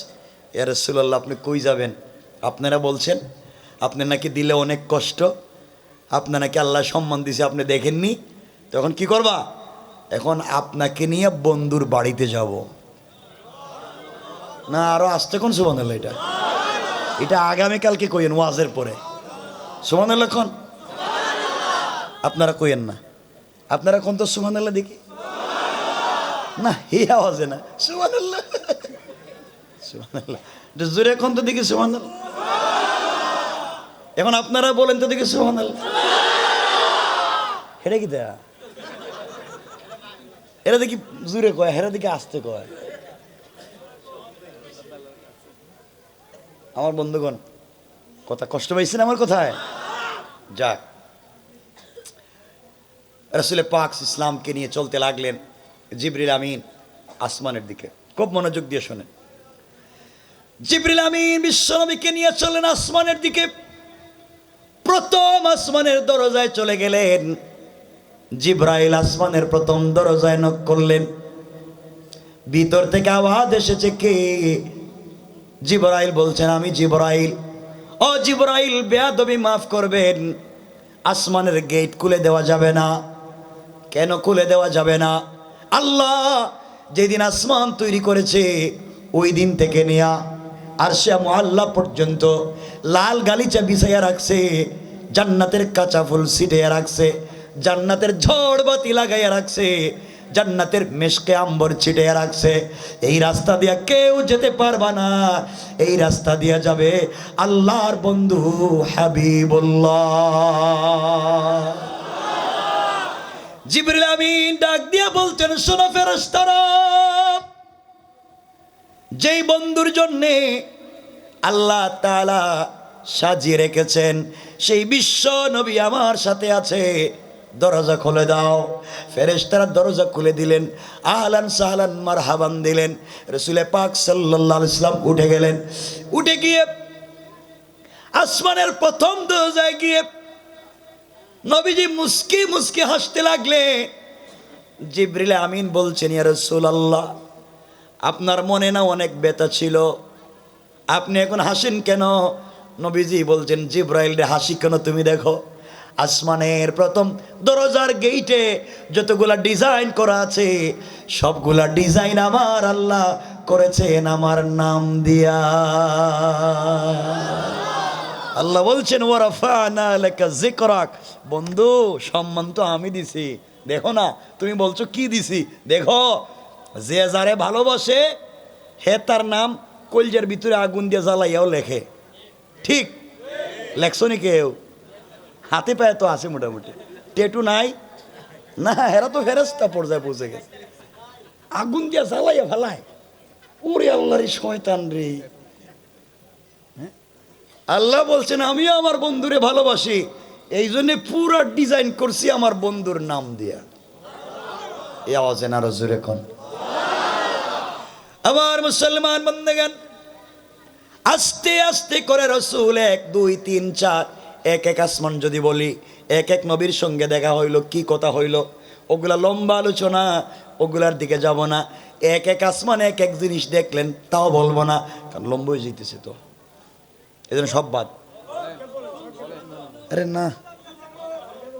ইয়া রাসূলুল্লাহ আপনি কই যাবেন? আপনারা বলছেন আপনি নাকি দিলে অনেক কষ্ট, আপনার নাকি আল্লাহ সম্মান দিছে, আপনি দেখেননি। তখন কি করবা? এখন আপনাকে নিয়ে বন্ধুর বাড়িতে যাব না। আরো আসতে কোন সুবহানাল্লাহ, এটা আগামীকালকে কইেন ওয়াজের পরে। সুবহানাল্লাহ কোন? আপনারা কইেন না, আপনারা কোন তো সুবহানাল্লাহ দেখি না, এই আওয়াজে না। সুবহানাল্লাহ সুবহানাল্লাহ জোরে কোন তো দেখি সুবহানাল্লাহ। এখন আপনারা বলেন তো দেখি সুবহানাল্লাহ। হেরে কি দেয়া? এরা দেখি জোরে কয়, হেরা দেখি আসতে কয়। আমার বন্ধুগণ, কথা কষ্ট পাইছেন আমার কথায়? যাক, রাসূল পাক ইসলামকে নিয়ে চলতে লাগলেন। জিবরিল আমিন আসমানের দিকে, খুব মনোযোগ দিয়ে শোনেন। জিবরিল আমিন বিশ্বনবীকে নিয়ে চলেন আসমানের দিকে। প্রথম আসমানের দরজায় চলে গেলেন। জিবরাইল আসমানের প্রথম দরজায় নক করলেন। ভিতর থেকে আওয়াজ এসেছে, কে? জিবরাইল বলছেন, আমি জিবরাইল। ও জিবরাইল, বেয়াদবি মাফ করবেন, আসমানের গেট খুলে দেওয়া যাবে না। কেন খুলে দেওয়া যাবে না? আল্লাহ যেদিন আসমান তৈরি করেছে ওই দিন থেকে নিয়া আরশে মুআল্লা পর্যন্ত লাল গালিচা বিছাইয়া রাখছে, জান্নাতের কাঁচা ফুল ছিটিয়ে রাখছে, জান্নাতের ঝড় বাতি লাগাইয়া রাখছে, জান্নাতের মেশকে আম্বর ছিটিয়ে রাখছে। এই রাস্তা দিয়া কেউ যেতে পারবা না, এই রাস্তা দিয়া যাবে আল্লাহর বন্ধু হাবিবুল্লাহ। জিবরিল আমিন ডাক দিয়া বলতেন, শোনো ফেরেশতারা, যেই বন্ধুর জন্যে আল্লাহ তাআলা সাজিয়ে রেখেছেন সেই বিশ্ব নবী আমার সাথে আছে, দরজা খুলে দাও। ফেরেশতারা দরজা খুলে দিলেন, আহলান সাহলান মারহাবান দিলেন। রাসূল পাক সাল্লাল্লাহু আলাইহি ওয়াসাল্লাম উঠে গেলেন। উঠে গিয়ে আসমানের প্রথম দরজায় গিয়ে নবীজি মুস্কি মুস্কি হাসতে লাগলে। জিবরিল আমিন বলছেন, ইয়া রাসূলুল্লাহ আপনার মনে না অনেক ব্যথা ছিল, আপনি এখন হাসেন কেন? নবীজি বলছেন, জিবরাইল রে হাসি কেন তুমি দেখো, আসমানের প্রথম দরজার গেইটে যতগুলা ডিজাইন করা আছে সবগুলা ডিজাইন আমার আল্লাহ করেছেন আমার নাম দিয়া। আল্লাহ বলছেন, ওয়া রাফা'না লাকা যিকরাক, বন্ধু সম্মান তো আমি দিছি, দেখো না। তুমি বলছো কি দিছি, দেখো যে যারে ভালোবাসে হে তার নাম কলজের ভিতরে আগুন দিয়ে জ্বালাইয়াও লেখে। ঠিক লেখছো নি কেউ? হাতে পায়ে তো আছে মোটামুটি, টেটু নাই না, হেরা তো ফেরেশতা পর্যায়ে পৌঁছে গেছে। আগুন দিয়ে জ্বালাইয়া ফেলায়, ওরে আল্লাহর শয়তান রে। আল্লাহ বলছেন আমি আমার বন্ধুরে ভালোবাসি, এই জন্য পুরো ডিজাইন করছি আমার বন্ধুর নাম দিয়া। এই আওয়াজে না জোরে কোন। আমার মুসলমান বন্দেগান, আস্তে আস্তে করে রসুল 1 2 3 4 এক এক আসমান যদি বলি, এক এক নবীর সঙ্গে দেখা হইল, কি কথা হইল, ওগুলা লম্বা আলোচনা, ওগুলার দিকে যাব না। এক এক আসমানে এক এক জিনিস দেখলেন, তাও বলবো না, কারণ লম্বা হয়ে যেতেছে তো, এই জন্য সব বাদ। আরে না,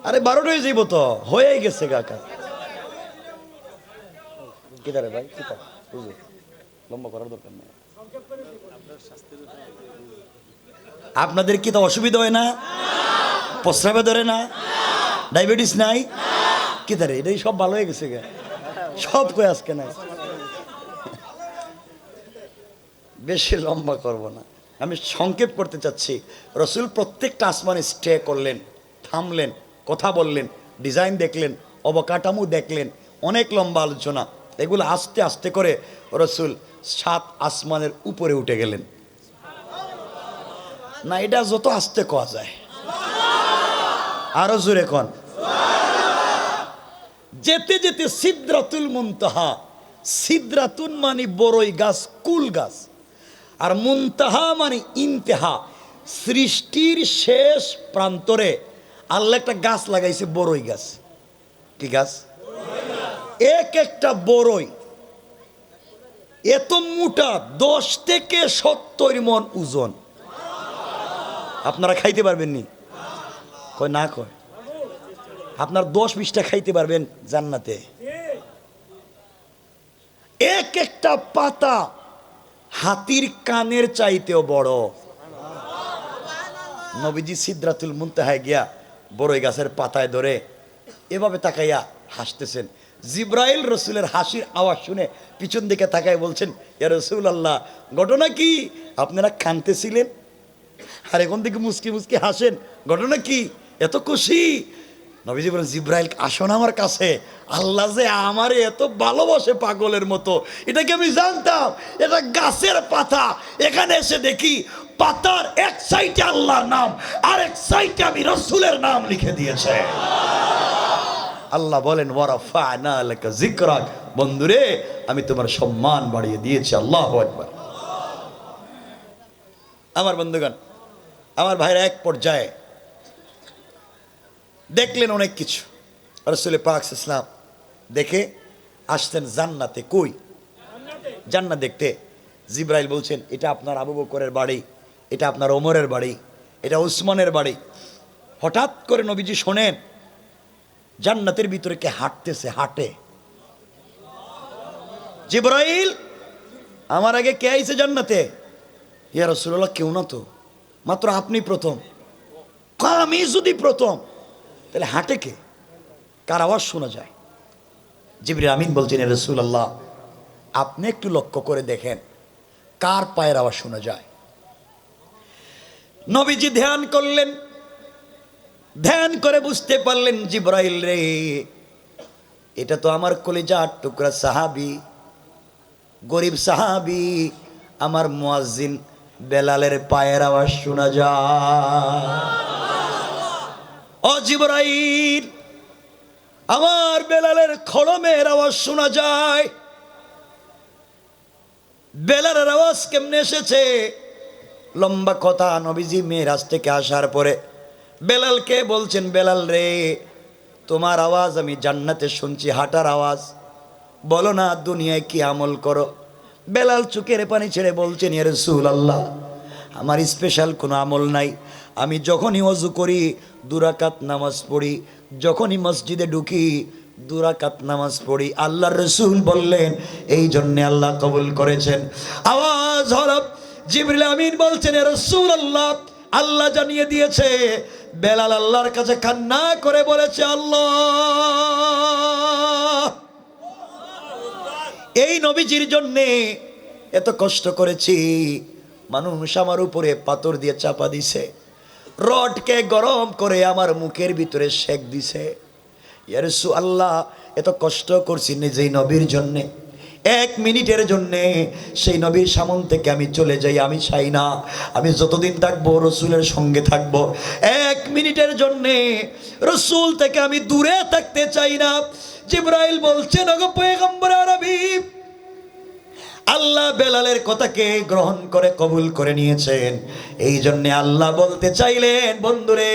আরে 12টা হয়ে যাইব তো, হয়ে গেছে কাকা। কিদারে ভাই, কিতা বুঝলি, লম্বা করার দরকার নেই। আপনাদের কি তো অসুবিধা হয় না? প্রস্রাবে ধরে না? ডায়াবেটিস নাই? কি তারে এটাই সব ভালো হয়ে গেছে গা, সব কই আজকে নাই। বেশি লম্বা করব না, আমি সংক্ষেপ করতে চাচ্ছি। রসুল প্রত্যেকটা আসমানে স্টে করলেন, থামলেন, কথা বললেন, ডিজাইন দেখলেন, অবকাঠামো দেখলেন, অনেক লম্বা আলোচনা। এগুলো আস্তে আস্তে করে রসুল 7 আসমানের উপরে উঠে গেলেন। না, এটা যত আস্তে কোয়া যায়, আরো জোরে কোন। যেতে যেতে সিদরাতুল মুনতাহা, সিদরাতুন মানে বড়ই গাছ, কুল গাছ, আর মুনতাহা মানে ইন্তেহা, সৃষ্টির শেষ প্রান্তরে আল্লাহ একটা গাছ লাগাইছে, বড়ই গাছ। কি গাছ? এক একটা বড়ই এত মোটা, 10 থেকে 70 মণ ওজন। আপনারা খাইতে পারবেন নি? কয় না, কয় আপনার 10-20টা খাইতে পারবেন জান্নাতে। এক একটা পাতা হাতির কানের চাইতেও বড়। নবীজি সিদরাতুল মুনতাহায় গিয়া বড়ই গাছের পাতায় ধরে এভাবে তাকাইয়া হাসতেছেন। জিব্রাইল রসুলের হাসির আওয়াজ শুনে পিছন দিকে তাকায় বলছেন, ইয়া রাসূলুল্লাহ, ঘটনা কি? আপনারা কাঁদতেছিলেন আর এখন থেকে মুসকি মুসকি হাসেন, ঘটনা কি? এত খুশি? নবীজি বলেন, জিব্রাইল আসো না আমার কাছে, আল্লাহ যে আমারে এত ভালোবাসে পাগলের মতো, এটা কি আমি জানতাম? এটা গাছের পাতা, এখানে এসে দেখি পাতার এক সাইডে আল্লাহর নাম আর এক সাইডে আমি রসুলের নাম লিখে দিয়েছে। আল্লাহ বলেন, ওয়ারাফা'না লাকা যিকরাক, বন্ধুরে আমি তোমার সম্মান বাড়িয়ে দিয়েছি। আল্লাহু আকবার। আমার বন্ধুগণ, আমার ভাইরা, এক পর্যায়ে দেখলেন অনেক কিছু। রাসূল পাক সাল্লাল্লাহু আলাইহি ওয়াসাল্লাম দেখে আসছেন জান্নাতে। কই? জান্নাত দেখতে। জিব্রাইল বলছেন, এটা আপনার আবু বকরের বাড়ি, এটা আপনার ওমরের বাড়ি, এটা উসমানের বাড়ি। হঠাৎ করে নবীজি শোনেন জান্নাতের ভিতরে কে হাঁটতেছে, হাঁটে। জিব্রাইল, আমার আগে কে আইছে জান্নাতে? ইয়া রাসূলুল্লাহ, কেউ না তো, মাত্র আপনি প্রথম। আমি যদি প্রথম, তাহলে হাঁটে কে? কার আওয়াজ শোনা যায়? জিবরিল আমিন বলছেন, ইয়া রাসূলুল্লাহ, আপনি একটু লক্ষ্য করে দেখেন কার পায়ের আওয়াজ শোনা যায়। নবীজি ধ্যান করলেন, ধ্যান করে বুঝতে পারলেন, জিব্রাইল রে, এটা তো আমার কলিজার টুকরা সাহাবী, গরিব সাহাবী, আমার মুয়াজ্জিন বেলালের পায়ের আওয়াজ শোনা যায়। ও জিবরাইল, আমার বেলালের খড়মের আওয়াজ শোনা যায়। বেলালের আওয়াজ কেমনে এসেছে? লম্বা কথা। নবীজি মেরাজ থেকে আসার পরে বেলালকে বলছেন, বেলাল রে, তোমার আওয়াজ আমি জান্নাতে শুনছি, হাঁটার আওয়াজ, বলো না দুনিয়ায় কি আমল করো? বেলাল চোখের পানি ছেড়ে বলছেন, ইয়া রাসূলুল্লাহ, আমার স্পেশাল কোনো আমল নাই। আমি যখনই ওযু করি 2 রাকাত নামাজ পড়ি, যখনই মসজিদে ঢুকি 2 রাকাত নামাজ পড়ি। আল্লাহর রাসূল বললেন, এই জন্য আল্লাহ কবুল করেছেন। আওয়াজ হলো, জিবরিল আমিন বলছেন, ইয়া রাসূলুল্লাহ, আল্লাহ জানিয়ে দিয়েছে। বেলাল আল্লাহর কাছে কান্না করে বলেছে, আল্লাহ, এই নবীজির জন্যে এত কষ্ট করেছি, মানুষ আমার উপরে পাথর দিয়ে চাপা দিছে, রডকে গরম করে আমার মুখের ভিতরে সেক দিছে। ইয়া রাসূলুল্লাহ, এত কষ্ট করছি নিজেই নবীর জন্যে, এক মিনিটের জন্যে সেই নবীর সামন থেকে আমি চলে যাই, আমি চাই না। আমি যতদিন থাকবো রসুলের সঙ্গে থাকবো। এক মিনিটের জন্যে রসুল থেকে আমি দূরে থাকতে চাই না। জিবরাইল বলছেন, ওগো পয়গম্বর আরবি, আল্লাহ বেলালের কথাকে গ্রহণ করে কবুল করে নিয়েছেন। এই জন্য আল্লাহ বলতে চাইলেন, বন্ধুরে,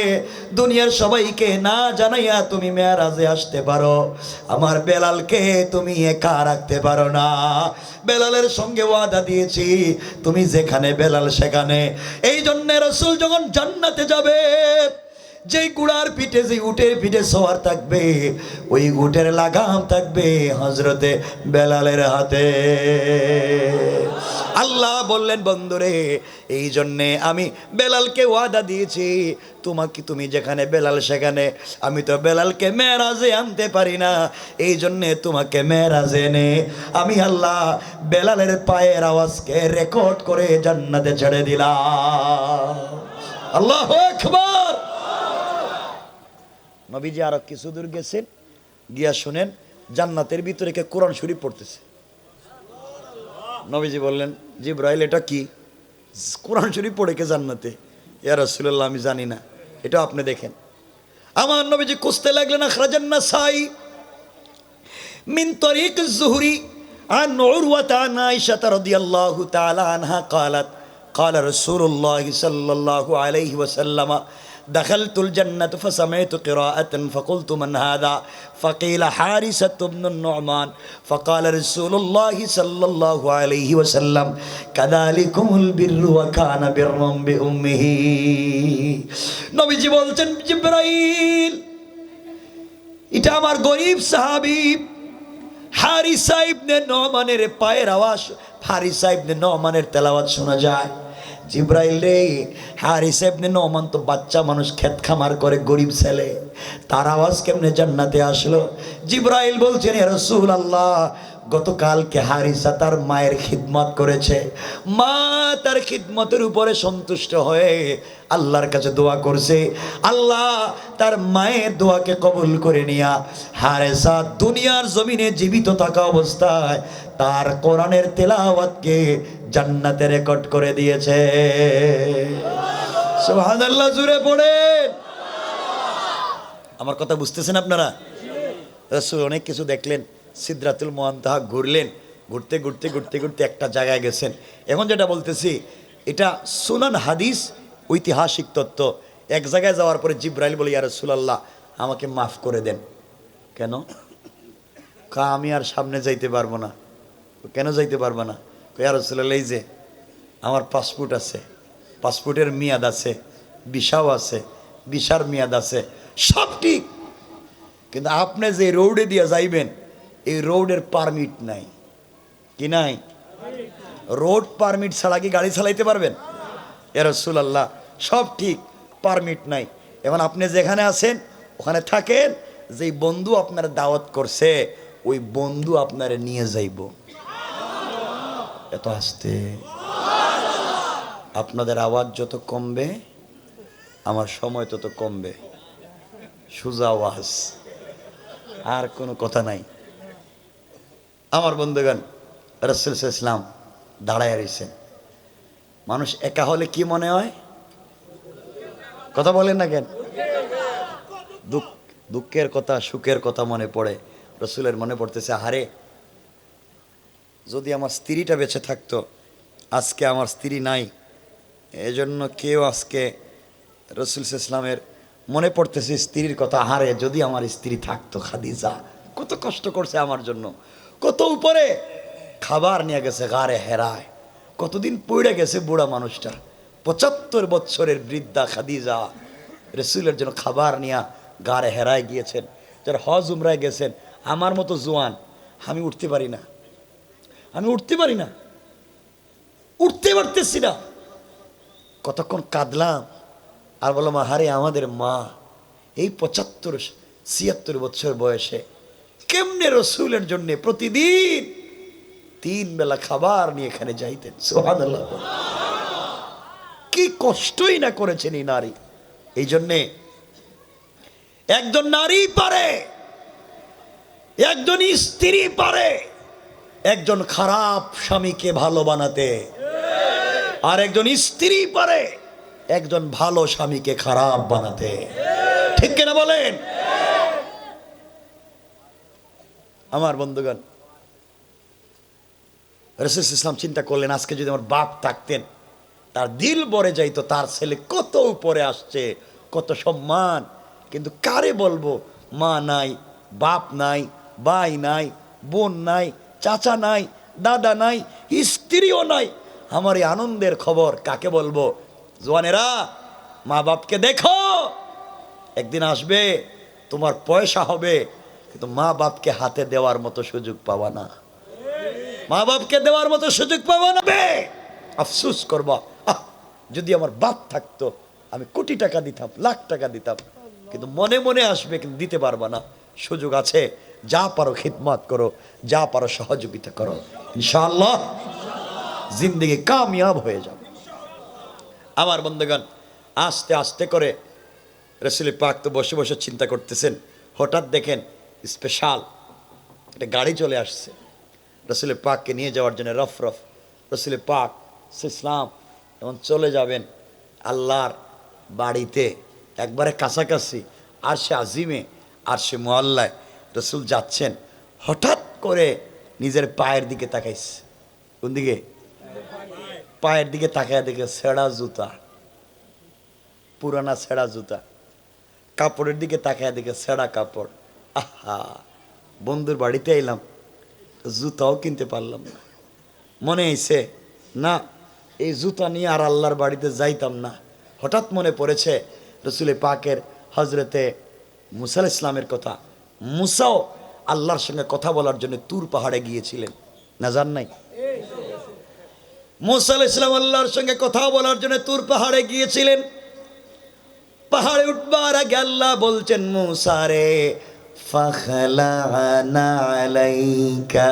দুনিয়ার সবাইকে না জানাইয়া তুমি মেরাজে আসতে পারো, আমার বেলালকে তুমি একা রাখতে পারো না। বেলালের সঙ্গে ওয়াদা দিয়েছি, তুমি যেখানে বেলাল সেখানে। এই জন্য রাসূল যখন জান্নাতে যাবে, যেই গুড়ার পিঠে, যে উটের পিঠে সওয়ার থাকবে, ওই উটের লাগাম থাকবে হযরতে বেলালের হাতে। আল্লাহ বললেন, বন্ধুরে, এই জন্যে আমি বেলালকে ওয়াদা দিয়েছি, তুমি যেখানে বেলাল সেখানে। আমি তো বেলালকে মেরাজে আনতে পারি না, এই জন্যে তোমাকে মেরাজে এনে আমি আল্লাহ বেলালের পায়ের আওয়াজকে রেকর্ড করে জান্নাতে ছেড়ে দিলাম। আল্লাহু আকবার। নবীজি আরো কিছু দূর গেছেন, গিয়া শুনেন জান্নাতের ভিতরে কে কোরআন শরীফ পড়তেছে। নবীজি বললেন, জিবরাইল, এটা কি? কোরআন শরীফ পড়ে কে জান্নাতে? ইয়া রাসূলুল্লাহ, আমি জানি না, এটা আপনি দেখেন। আমার নবীজি খুঁজতে লাগলেন, আখরাজান নাসাই মিন তরিক az-যুহরি আন উরওয়াতা আন আয়েশা রাদিয়াল্লাহু তাআলা আনহা قالت قال رسول الله صلى الله عليه وسلم دخلت الجنة فسمعت قراءة فقلت من هذا فقيل حارثة بن النعمان فقال رسول الله صلى الله عليه وسلم كذلكم البر وكان برا بأمه। নবীজি বলছেন, জিবরাইল, এটা আমার গরীব সাহাবী হারিসা ইবনে নোমানের পায়ের আওয়াজ, হারিসা ইবনে নোমানের তেলাওয়াত শোনা যায়। জিবরাইল রে, হারিসা ইবনে নোমান তো বাচ্চা মানুষ, ক্ষেত খামার করে, গরিব ছেলে, তার আওয়াজ কেমনে জান্নাতে আসলো? জিবরাইল বলছেন, ইয়া রাসূলুল্লাহ, গতকালকে হারিসা তার মায়ের খিদমত করেছে, মা তার খিদমতের উপরে সন্তুষ্ট হয়ে আল্লাহর কাছে দোয়া করছে, আল্লাহ তার মায়ের দোয়াকে কবুল করে নিয়া হারিসা দুনিয়ার জমিনে জীবিত থাকা অবস্থায় তার কোরআনের তেলাওয়াতকে জান্নাতে রেকর্ড করে দিয়েছে। সুবহানাল্লাহ, জোরে পড়েন। আমার কথা বুঝতেছেন আপনারা? রাসূল অনেক কিছু দেখলেন, সিদরাতুল মুনতাহা ঘুরলেন, ঘুরতে ঘুরতে ঘুরতে ঘুরতে একটা জায়গায় গেছেন। এখন যেটা বলতেছি, এটা সুনান হাদিস, ঐতিহাসিক তত্ত্ব। এক জায়গায় যাওয়ার পরে জিবরাইল বলে, ইয়া রাসূলুল্লাহ, আমাকে মাফ করে দেন। কেন? আমি আর সামনে যাইতে পারবো না। কেন যাইতে পারবো না? ইয়া রাসূলুল্লাহ, এই যে আমার পাসপোর্ট আছে, পাসপোর্টের মেয়াদ আছে, ভিসাও আছে, ভিসার মেয়াদ আছে, সব ঠিক, কিন্তু আপনি যে রোডে দিয়ে যাইবেন, এই রোডের পারমিট নাই। কি নাই? রোড পারমিট ছাড়া কি গাড়ি চালাইতে পারবেন? ইয়া রাসূলুল্লাহ, সব ঠিক, পারমিট নাই। এখন আপনি যেখানে আছেন ওখানে থাকেন, যেই বন্ধু আপনার দাওয়াত করছে ওই বন্ধু আপনারে নিয়ে যাইব। এত আসতে, আপনাদের আওয়াজ যত কমবে আমার সময় তত কমবে। সোজা আওয়াজ, আর কোনো কথা নাই। আমার বন্ধুগণ, রাসূল সাল্লাল্লাহু আলাইহি ওয়াসাল্লাম দাঁড়ায় রয়েছেন। মানুষ একা হলে কি মনে হয়? কথা বলেন না কেন? দুঃখের কথা, সুখের কথা মনে পড়ে। রাসূলের মনে পড়তেছে, আহারে, যদি আমার স্ত্রীটা বেঁচে থাকতো। আজকে আমার স্ত্রী নাই, এজন্য কেউ আজকে রাসূল সাল্লাল্লাহু আলাইহি ওয়াসাল্লামের মনে পড়তেছে স্ত্রীর কথা। আহারে, যদি আমার স্ত্রী থাকতো, খাদিজা কত কষ্ট করছে আমার জন্য, কত উপরে খাবার নিয়ে গেছে গারে হেরায়, কতদিন পড়ে গেছে বুড়া মানুষটা, ৭৫ বছরের বৃদ্ধা খাদিজা রাসূলের জন্য খাবার নিয়ে গারে হেরায় গিয়েছেন। যারা হজ উমরায় গেছেন, আমার মতো জোয়ান, আমি উঠতে পারি না, আমি উঠতে পারি না, উঠতে পারতেছি না। কতক্ষণ কাঁদলাম আর বললাম, আহারে, আমাদের মা এই ৭৫-৭৬ বছর বয়সে কেমনে রসুলের জন্য প্রতিদিন 3 বেলা খাবার নিয়ে এখানে যাইতেন। সুবহানাল্লাহ, কি কষ্টই না করেছেন এই নারী। এই জন্যে একজন নারী পারে, একজন স্ত্রী পারে, একজন খারাপ স্বামীকে ভালো বানাতে, আর একজন স্ত্রী পারে একজন ভালো স্বামীকে খারাপ বানাতে। ঠিক কিনা বলেন? আমার বন্ধুগণ, রাসূল ইসলাম চিন্তা করলেন, আজকে যদি আমার বাপ থাকতেন, তার দিল ভরে যাইতো, তার ছেলে কত উপরে আসছে, কত সম্মান। কিন্তু কারে বলবো? মা নাই, বাপ নাই, ভাই নাই, বোন নাই, চাচা নাই, দাদা নাই, স্ত্রীও নাই। আমার এই আনন্দের খবর কাকে বলবো? জওয়ানেরা, মা বাপকে দেখো, একদিন আসবে তোমার পয়সা হবে, কিন্তু মা বাপকে হাতে দেওয়ার মতো সুযোগ পাবা না। মা বাপকে দেওয়ার মতো সুযোগ পাবা না। আফসোস করবা, যদি আমার বাপ থাকতো আমি কোটি টাকা দিতাম, লাখ টাকা দিতাম, কিন্তু মনে মনে আসবে, কিন্তু দিতে পারবা না। সুযোগ আছে, যা পারো খিদমত করো, যা পারো সহযোগিতা করো, ইনশাআল্লাহ জিন্দেগি কামিয়াব হয়ে যাবে। আমার বন্ধুগণ, আস্তে আস্তে করে রাসূল পাক তো বসে বসে চিন্তা করতেছেন, হঠাৎ দেখেন স্পেশাল একটা গাড়ি চলে আসছে রাসূল পাককে নিয়ে যাওয়ার জন্য। রফ রাসূল পাক ইসলাম এমন চলে যাবেন আল্লাহর বাড়িতে, একবারে কাছাকাছি আরশে আজিমে, আরশে মুআল্লায় রাসূল যাচ্ছেন। হঠাৎ করে নিজের পায়ের দিকে তাকাইছে। কোন দিকে? পায়ের দিকে তাকায় দেখে ছেঁড়া জুতা, পুরানা ছেঁড়া জুতা। কাপড়ের দিকে তাকায় দেখে ছেঁড়া কাপড়। আহা, বন্ধুর বাড়িতে এলাম, জুতাও কিনতে পারলাম না। মনে হয়েছে না, এই জুতা নিয়ে আর আল্লাহর বাড়িতে যাইতাম না। হঠাৎ মনে পড়েছে রাসূল পাকের হজরতে মুসা আলাইহিস সালামের কথা। মুসাও আল্লাহর সঙ্গে কথা বলার জন্য তুর পাহাড়ে গিয়েছিলেন, না জান নাই? মুসা আলাইহিস সালাম আল্লাহর সঙ্গে কথা বলার জন্য তুর পাহাড়ে গিয়েছিলেন। পাহাড়ে উঠবার আগে আল্লাহ বলছেন, মুসা রে, ফাখলা'না আলাইকা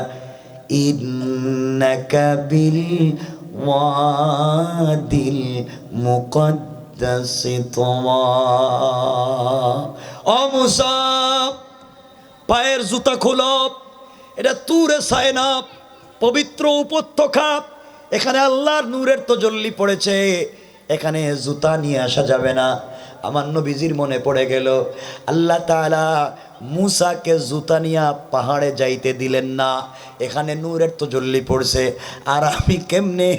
ইন্নাকা বিল ওয়াদিল মুকদ্দাসি তুওয়া। ও মুসা, পায়ের জুতা খোলো, এটা তুরে সায়না, পবিত্র উপত্যকা, এখানে আল্লাহর নূরের তাজাল্লি পড়েছে, এখানে জুতা নিয়ে আসা যাবে না। আমার নবীজির মনে পড়ে গেল, আল্লাহ তাআলা মুসাকে জুতা নিয়ে পাহাড়ে যাইতে দিলেন না, এখানে নূরের তাজাল্লি পড়ছে, আর আমি কেমনে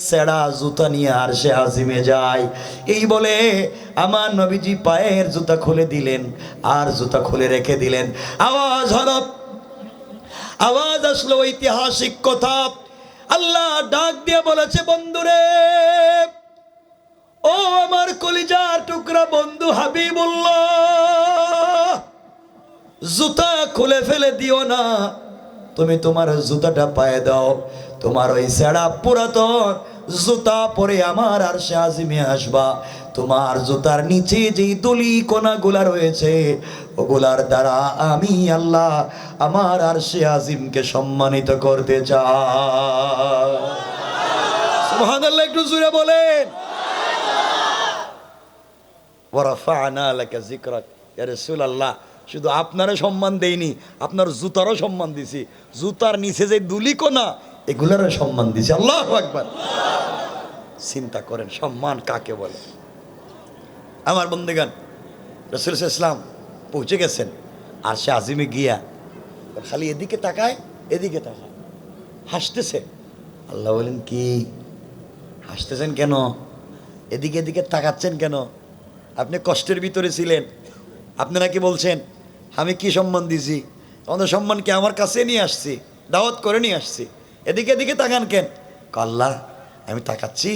সেরা জুতা নিয়ে আরশে আজিমে যাই? এই বলে আমার নবীজি পায়ের জুতা খুলে দিলেন, আর জুতা খুলে রেখে দিলেন। আওয়াজ হলো, আওয়াজ আসলো ঐতিহাসিক কথা। আল্লাহ ডাক দিয়ে বলেছে, বন্ধুরে, ও আমার কলিজার টুকরা বন্ধু হাবিবুল্লাহ, জুতা খুলে ফেলে দিও না, তুমি তোমার জুতাটা পায়ে দাও। তোমার ওই ছেঁড়া পুরাতন জুতা পরে আমার আরশে আজিমে আসবা। তোমার জুতার নিচে যেই দুলি কোনাগুলা রয়েছে, ওগুলার দ্বারা আমি আল্লাহ আমার আরশে আজিমকে সম্মানিত করতে চাই। সুবহানাল্লাহ, একটু জোরে বলেন। ওয়ারাফা'না লাকা যিকরাক, ইয়া রাসূলুল্লাহ, শুধু আপনারও সম্মান দেইনি, আপনার জুতারও সম্মান দিছি, জুতার নিচে যে দুলি কোনা এগুলারও সম্মান দিছি। আল্লাহু আকবার। চিন্তা করেন সম্মান কাকে বলে। আমার বন্ধুগণ, রাসূল সাল্লাল্লাহু আলাইহি ওয়াসাল্লাম পৌঁছে গেছেন আরশে আজিমে গিয়া, খালি এদিকে তাকায়, এদিকে তাকায়, হাসতেছে। আল্লাহ বলেন, কি হাসতেছেন কেন? এদিকে এদিকে তাকাচ্ছেন কেন? আপনি কষ্টের ভিতরে ছিলেন, আপনি নাকি বলছেন আমি কি সম্মান দিছি? আমাদের সম্মানকে আমার কাছে নিয়ে আসছি, দাওয়াত করে নিয়ে আসছি, এদিকে এদিকে তাকান কেন? আল্লাহ, আমি তাকাচ্ছি,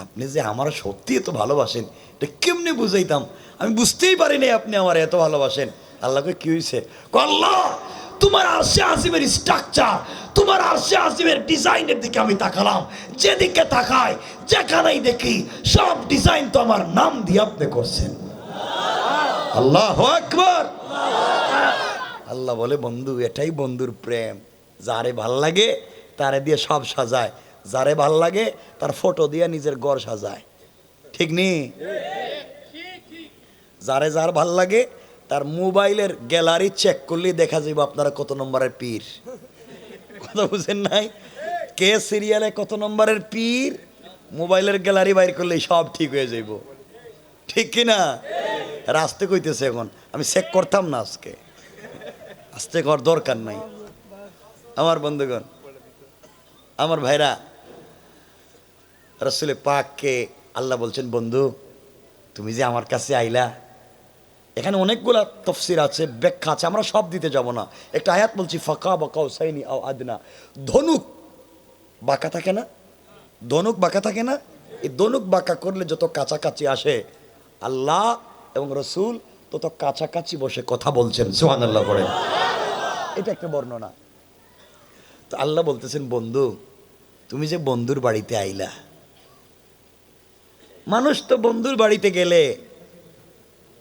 আপনি যে আমার সত্যি এত ভালোবাসেন এটা কেমনে বুঝাইতাম, আমি বুঝতেই পারিনি আপনি আমার এত ভালোবাসেন। আল্লাহকে কি হয়েছে? আল্লাহ, তোমার আরশে আজিমের স্ট্রাকচার, তোমার আরশে আজিমের ডিজাইনের দিকে আমি তাকালাম, যেদিকে তাকাই যেখানেই দেখি সব ডিজাইন তো আমার নাম দিয়ে আপনি করছেন। আল্লাহু আকবার। আল্লাহ বলে, বন্ধু, এটাই বন্ধুর প্রেম। যারে ভাল লাগে তারে দিয়ে সব সাজায়, যারে ভাল লাগে তার ফটো দিয়ে নিজের ঘর সাজায়। ঠিক নেই? যারে যার ভাল লাগে তার মোবাইলের গ্যালারি চেক করলে দেখা যাবে আপনারা কত নম্বরের পীর। কথা বুঝেন নাই? কে সিরিয়ালে কত নম্বরের পীর, মোবাইলের গ্যালারি বাইর করলে সব ঠিক হয়ে যাইব, ঠিক কিনা? রাস্তে কইতেছে এখন, আমি চেক করতাম না আজকে, আস্তে কর, দরকার নাই। আমার বন্ধুগণ, আমার ভাইরা, রাসূলে পাককে আল্লাহ বলছেন, বন্ধু তুমি যে আমার কাছে আইলা, এখানে অনেকগুলা তাফসীর আছে, ব্যাখ্যা আছে, আমরা সব দিতে যাব না। একটা আয়াত বলছি, ফাকা বা কাউসাইনি আও আদনা। ধনুক বাঁকা থাকে না, ধনুক বাঁকা থাকে না, এই ধনুক বাঁকা করলে যত কাছাকাছি আসে আল্লাহ এবং রসুল তত কাছাকাছি বসে কথা বলছেন। সুবহানাল্লাহ বলেন। এটা একটা বর্ণনা। তো আল্লাহ বলতেছেন, বন্ধু তুমি যে বন্ধুর বাড়িতে আইলা, মানুষ তো বন্ধুর বাড়িতে গেলে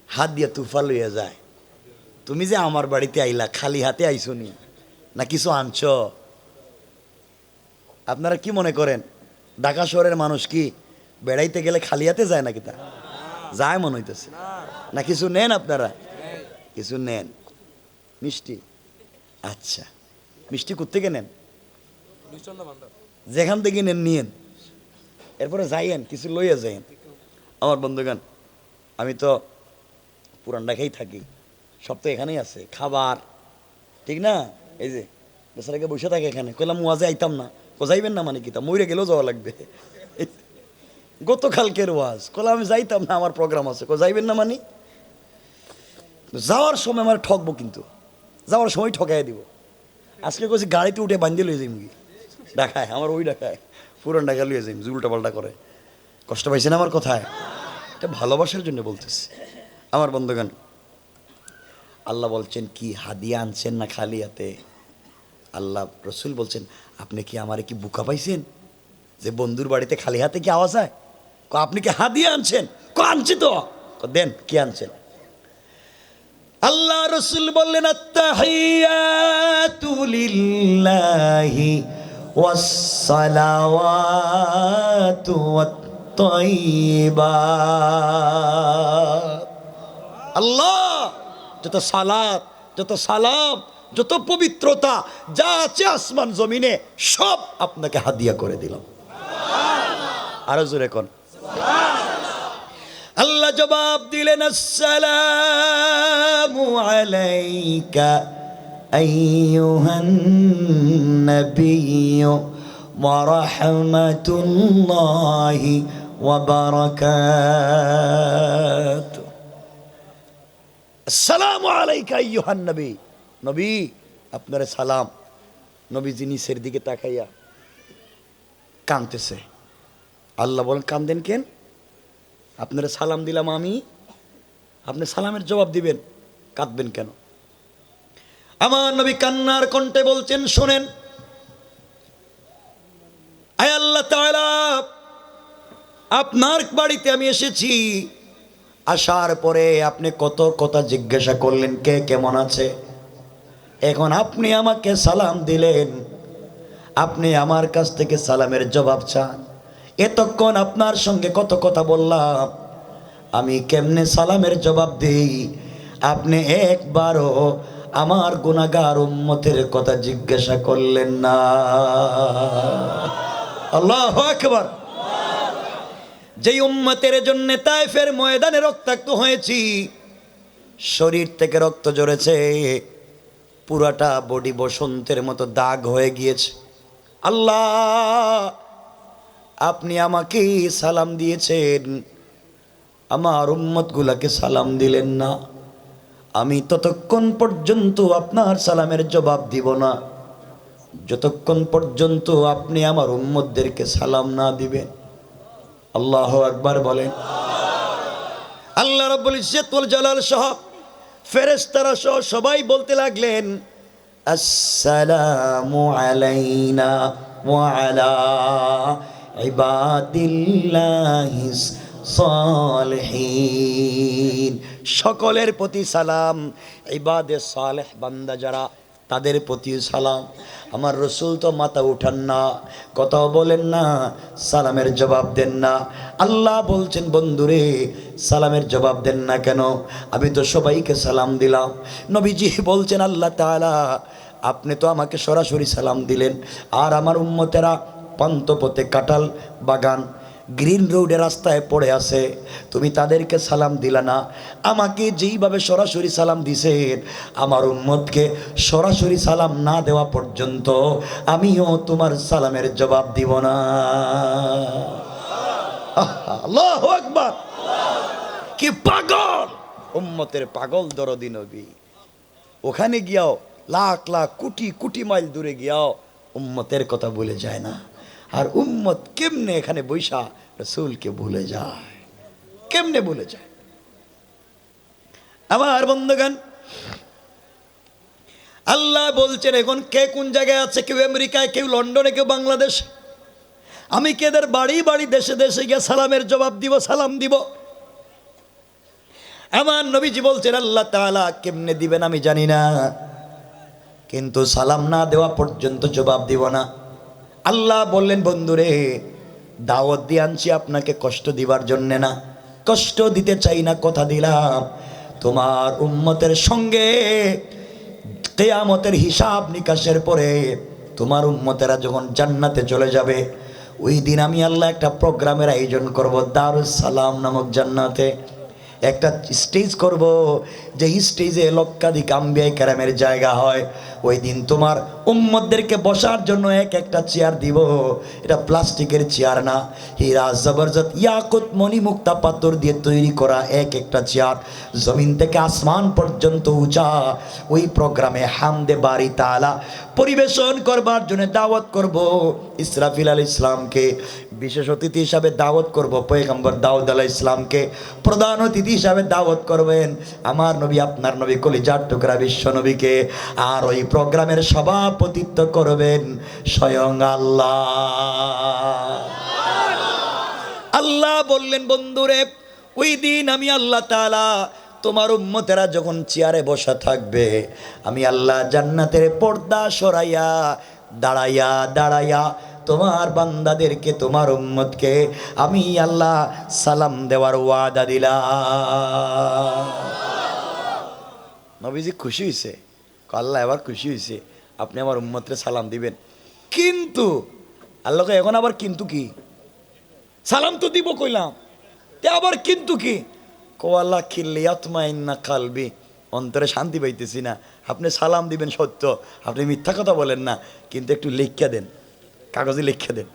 হাত দিয়ে তুফা লইয়া যায়, তুমি যে আমার বাড়িতে আইলা খালি হাতে আইসুনি, না কিছু আনছ? আপনারা কি মনে করেন ঢাকা শহরের মানুষ কি বেড়াইতে গেলে খালি হাতে যায় নাকি? তা যায় মনে হইতেছে না? কিছু নেন আপনারা? কিছু নেন? মিষ্টি? আচ্ছা, মিষ্টি কোত্থেকে নেন? যেখান থেকে নেন নিয়েন, এরপরে যাইয়েন, কিছু লইয়া যাইয়েন। আমার বন্ধুগান, আমি তো পুরান ঢাকাই থাকি, সব তো এখানেই আছে খাবার, ঠিক না? এই যে বেচারাকে বসে থাকে এখানে, কইলাম ওয়াজে আইতাম না, যাইবেন না মানে কি? তা মরে গেলেও যাওয়া লাগবে। গতকালকের ওয়াজ, কইলাম আমি যাইতাম না, আমার প্রোগ্রাম আছে, যাইবেন না মানে? যাওয়ার সময় আমার ঠকবো, কিন্তু যাওয়ার সময় ঠকাই দিব। আজকে কইছি গাড়িতে উঠে বান্ধে লয়ে যাইম, ঢাকায় আমার ওই ঢাকায় পুরান ঢাকা লয়ে যাইম, উল্টা পাল্টা করে। কষ্ট পাইছেন আমার কথায়? এটা ভালোবাসার জন্য বলতেছি। আমার বন্ধুগণ, আল্লাহ বলছেন কি হাদিয়া আনছেন না খালি হাতে? আল্লাহ রসুল বলছেন, আপনি কি আমারে কি বোকা পাইছেন যে বন্ধুর বাড়িতে খালি হাতে কি আওয়াজ হয়? আপনি কি হাদিয়া আনছেন? আনছি তো। দেন, কি আনছেন? আল্লাহ রসুল বললেন, আত্তাহিয়াতু লিল্লাহি ওয়াসসালাওয়াতু ওয়াত-তাইয়্যিবাত। আল্লাহ যত সালাত, যত সালাম, যত পবিত্রতা যা আছে আসমান জমিনে সব আপনাকে হাদিয়া করে দিলাম। আরো জোরে কোন আল্লাহ জবাব দিলেন, আসসালামু আলাইকা আইয়ুহান নাবিয়্যু ওয়া রাহমাতুল্লাহি ওয়া বারাকাতুহু। আসসালামু আলাইকা আইয়ুহান নবী, নবী আপনার সালাম। নবীজি নিচের দিকে তাকাইয়া কাঁদতেছে। আল্লাহ বলেন, কান্দেন কেন? আপনারা সালাম দিলাম আমি, আপনি সালামের জবাব দিবেন, কাঁদবেন কেন? আমার নবী কান্নার কণ্ঠে বলছেন, শোনেন, আয় আল্লাহ তাআলা, আপনার বাড়িতে আমি এসেছি, আসার পরে আপনি কত কথা জিজ্ঞাসা করলেন, কে কেমন আছে। এখন আপনি আমাকে সালাম দিলেন, আপনি আমার কাছ থেকে সালামের জবাব চান। এতক্ষণ আপনার সঙ্গে কত কথা বললাম, আমি কেমনে সালামের জবাব দিই? আপনি একবারও আমার গুনাহগার উম্মতের কথা জিজ্ঞাসা করলেন না। আল্লাহু আকবার। যেই উম্মতের জন্য তায়েফের ময়দানে রক্তাক্ত হয়েছি, শরীর থেকে রক্ত ঝরেছে, পুরাটা বডি বসন্তের মতো দাগ হয়ে গিয়েছে। আল্লাহ আপনি আমাকে সালাম দিয়েছেন, আমার উম্মতগুলাকে সালাম দিলেন না। আমি ততক্ষণ পর্যন্ত আপনার সালামের জবাব দিব না যতক্ষণ পর্যন্ত আপনি আমার উম্মতদেরকে সালাম না দিবেন। আল্লাহু আকবার বলেন। আল্লাহ রাব্বুল ইজ্জত ওয়াল জালাল সহ ফেরেশতারা সহ সবাই বলতে লাগলেন, আসসালামু আলাইনা ওয়া আলা ইবাদিল্লাহিস সালিহিন। সকলের প্রতি সালাম, ইবাদে সালেহ বান্দা যারা তাদের প্রতি সালাম। আমার রসুল তো মাথা উঠান না, কথাও বলেন না, সালামের জবাব দেন না। আল্লাহ বলছেন, বন্ধুরে সালামের জবাব দেন না কেন? আমি তো সবাইকে সালাম দিলাম। নবীজি বলছেন, আল্লাহ তাআলা আপনি তো আমাকে সরাসরি সালাম দিলেন, আর আমার উম্মতেরা পান্থপথে কাঁঠাল বাগান গ্রিন রোডে রাস্তায় পড়ে আছে, তুমি তাদেরকে সালাম দিলা না। আমাকে যেইভাবে সরাসরি সালাম দিছেন, আমার উম্মতকে সরাসরি সালাম না দেওয়া পর্যন্ত আমিও তোমার সালামের জবাব দিব না। আল্লাহু আকবার! কি পাগল উম্মতের পাগল দরদি নবী। ওখানে গিয়াও লাখ লাখ কোটি কোটি মাইল দূরে গিয়াও উম্মতের কথা ভুলে যায় না। আর উম্মত কেমনে এখানে বৈশা রাসূলকে ভুলে যায়, কেমনে ভুলে যায়? আমার বন্ধুগণ, আল্লাহ বলছেন এখন কে কোন জায়গায় আছে, কেউ আমেরিকায়, কেউ লন্ডনে, কেউ বাংলাদেশ। আমি কেদের বাড়ি বাড়ি দেশে দেশে গিয়ে সালামের জবাব দিব, সালাম দিব। আমার নবীজি বলছেন আল্লাহ তাআলা কেমনে দিবেন আমি জানি না, কিন্তু সালাম না দেওয়া পর্যন্ত জবাব দিব না। আল্লাহ বললেন বন্ধুরে, দাওয়াত দিয়ে আনছি আপনাকে কষ্ট দিবার জন্যে না, কষ্ট দিতে চাই না, কথা দিলাম তোমার উম্মতের সঙ্গে কিয়ামতের হিসাব নিকাশের পরে তোমার উম্মতেরা যখন জান্নাতে চলে যাবে, ওই দিন আমি আল্লাহ একটা প্রোগ্রামের আয়োজন করব দারুস সালাম নামক জান্নাতে। একটা স্টেজ করব, যে স্টেজে লক্ষাধিক আম্বিয়া কেরামের জায়গা হয়। ওই দিন তোমার উম্মতদেরকে বসার জন্য এক একটা চেয়ার দিব। এটা প্লাস্টিকের চেয়ার না, হীরা জবরদস্ত ইয়াকুত মণি মুক্তা পাথর দিয়ে তৈরি করা এক একটা চেয়ার, জমিন থেকে আসমান পর্যন্ত উঁচা। ওই প্রোগ্রামে হামদে বারি তাআলা পরিবেশন করবার জন্য দাওয়াত করব ইসরাফিল আলাইহিস সালামকে, বিশেষ অতিথি হিসাবে দাওয়াত করব পয়গম্বর দাউদ আলাইহিস সালামকে, প্রধান অতিথি হিসাবে দাওয়াত করবেন আমার নবী, আপনার নবী কলিজার টুকরা বিশ্ব নবীকে। আর ওই প্রোগ্রামের সভাপতিত্ব করবেন স্বয়ং আল্লাহ। আল্লাহ বললেন বন্ধুরে, ওই দিন আমি আল্লাহ তাআলা তোমার উম্মতেরা যখন চেয়ারে বসা থাকবে, আমি আল্লাহ জান্নাতের পর্দা সরাইয়া দাঁড়াইয়া দাঁড়াইয়া তোমার বান্দাদেরকে, তোমার উম্মতকে আমি আল্লাহ সালাম দেওয়ার ওয়াদা দিলাম। নবীজি খুশি হয়েছে, আল্লাহ এবার খুশি হয়েছে, আপনি আমার উম্মতরে সালাম দিবেন। কিন্তু আল্লাহকে এখন আবার কিন্তু কি, সালাম তো দিব কইলাম, তে আবার কিন্তু কি, কোয়াল্লা খিল্লিয়াতমাইন্না কালবি, অন্তরে শান্তি পাইতেছি না। আপনি সালাম দিবেন সত্য, আপনি মিথ্যা কথা বলেন না, কিন্তু একটু লিখা দেন, কাগজে লিখে দেন,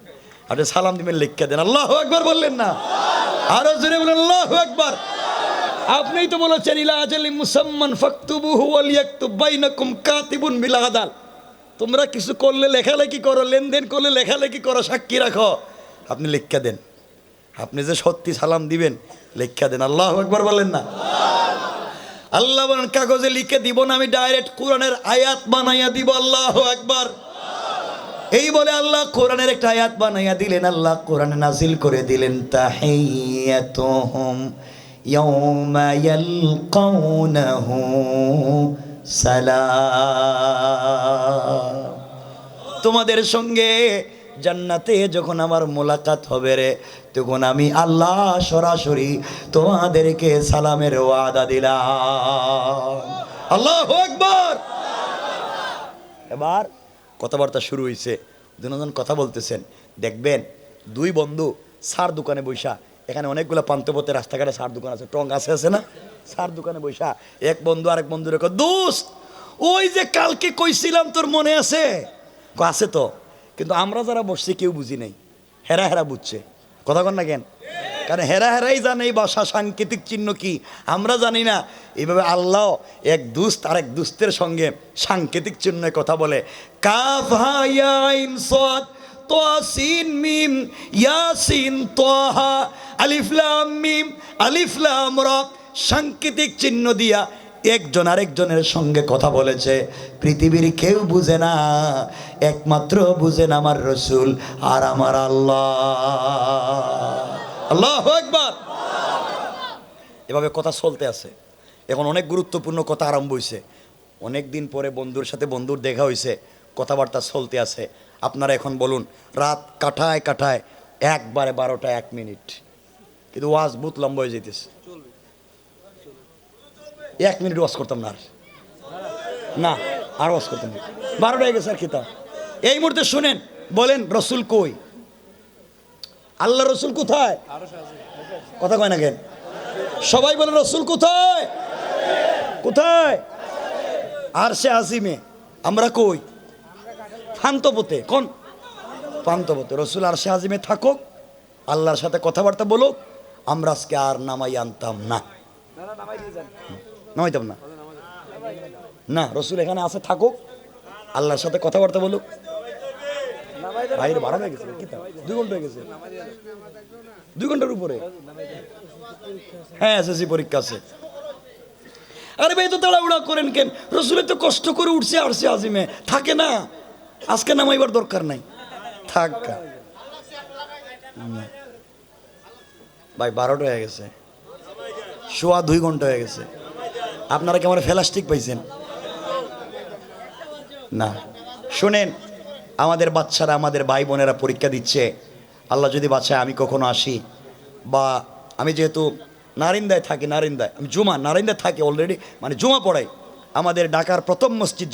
আপনি সালাম দিবেন লিখে দেন। আল্লাহু আকবার বললেন না? আরো জোরে বলেন আল্লাহু আকবার। আপনিই তো বলেছেন ইলা আজালি মুসাম্মান ফাকতুবুহু ওয়াল ইয়াকতুব বাইনাকুম কাতিবুন বিল আদাল। তোমরা কিছু করলে লেখালেখি করো, লেনদেন করলে লেখালেখি করো, সাক্ষী রাখো। আপনি লিখে দেন, আপনি যে সত্যি সালাম দিবেন লিখে দেন। আল্লাহু আকবার বলেন না? আল্লাহ বলেন কাগজে লিখে দিব না, আমি ডাইরেক্ট কোরআনের আয়াত বানাইয়া দিব। আল্লাহু আকবার। এই বলে আল্লাহ কোরআনের একটা আয়াত বানাইয়া দিলেন, আল্লাহ কোরআনে নাজিল করে দিলেন, তাহিয়াতুহুম ইয়াউমা ইয়ালকাউনাহু সালাম। তোমাদের সঙ্গে জান্নাতে যখন আমার মোলাকাত হবে রে, তখন আমি আল্লাহ সরাসরি তোমাদেরকে সালামের ওয়াদা দিলাম। আল্লাহু আকবার। এবার কথাবার্তা শুরু হয়েছে, দুজন কথা বলতেছেন। দেখবেন দুই বন্ধু সার দোকানে বৈশা, এখানে অনেকগুলো পান্থপথে রাস্তাঘাটে সার দোকান আছে, টং আছে না, সার দোকানে বৈশা এক বন্ধু আরেক বন্ধুর কয়, দোস্ত ওই যে কালকে কইছিলাম তোর মনে আছে? আছে তো, কিন্তু আমরা যারা বসছি কেউ বুঝি নাই, হেরা হেরা বুঝছে। কথা কন না কেন? কারণ হেরা হেরাই জানে এই ভাষা সাংকেতিক চিহ্ন কি, আমরা জানি না। এইভাবে আল্লাহ এক দুস্ত আরেক দুস্তের সঙ্গে সাংকেতিক চিহ্নে কথা বলে। কাফ হা ইয়া আইন সাদ তোয়া সিন মিম ইয়াসিন তোহা আলিফ লাম মিম আলিফ লাম রা, সাংকেতিক চিহ্ন দিয়া একজন আরেকজনের সঙ্গে কথা বলেছে। পৃথিবীর কেউ বুঝে না, একমাত্র বুঝেন আমার রসুল আর আমার আল্লাহ। আল্লাহু আকবার। এভাবে কথা চলতে আছে। এখন অনেক গুরুত্বপূর্ণ কথা আরম্ভ হয়েছে, অনেক দিন পরে বন্ধুর সাথে বন্ধুর দেখা হয়েছে, কথাবার্তা চলতে আছে। আপনারা এখন বলুন, রাত কাঠায় কাঠায় একবারে 12টা 1 মিনিট, কিন্তু ওয়াজ বহুত লম্বা হয়ে যেতেছে। 1 মিনিট ওয়াজ করতাম না, না আর ওয়াজ করতেন 12টা হয়ে গেছে আর খিতা এই মুহূর্তে শুনেন বলেন রসুল কই আল্লাহ রসুল কোথায় কথা কয় না কেন সবাই বলেন রসুল কোথায় কোথায় আরশে আজিমে আমরা কই ফান্তপথে কোন ফান্তপথে রসুল আরশে আজিমে থাকুক আল্লাহর সাথে কথাবার্তা বলুক আমরা আজকে আর নামাই আনতাম না নামাইতাম না না রসুল এখানে আছে থাকুক আল্লাহর সাথে কথাবার্তা বলুক বাইরে 12 হয়ে গেছে 2 ঘন্টা হয়ে গেছে 2 ঘন্টার উপরে হ্যাঁ এসএসসি পরীক্ষা আছে আরে ভাই তো তাড়াহুড়া করেন কেন রসুলের তো কষ্ট করে উঠছে আরশে আজিমে থাকে না আজকে নামাইবার দরকার নাই থাক ভাই 12টা হয়ে গেছে সোয়া 2 ঘন্টা হয়ে গেছে আপনারা কি আমার ফেলাস্টিক পাইছেন না শুনেন আমাদের বাচ্চারা আমাদের ভাই বোনেরা পরীক্ষা দিচ্ছে আল্লাহ যদি বাচ্চায় আমি কখনো আসি বা আমি যেহেতু নারিন্দায় থাকি নারিন্দায় আমি নারিন্দায় থাকি অলরেডি মানে জুমা পড়াই আমাদের ঢাকার প্রথম মসজিদ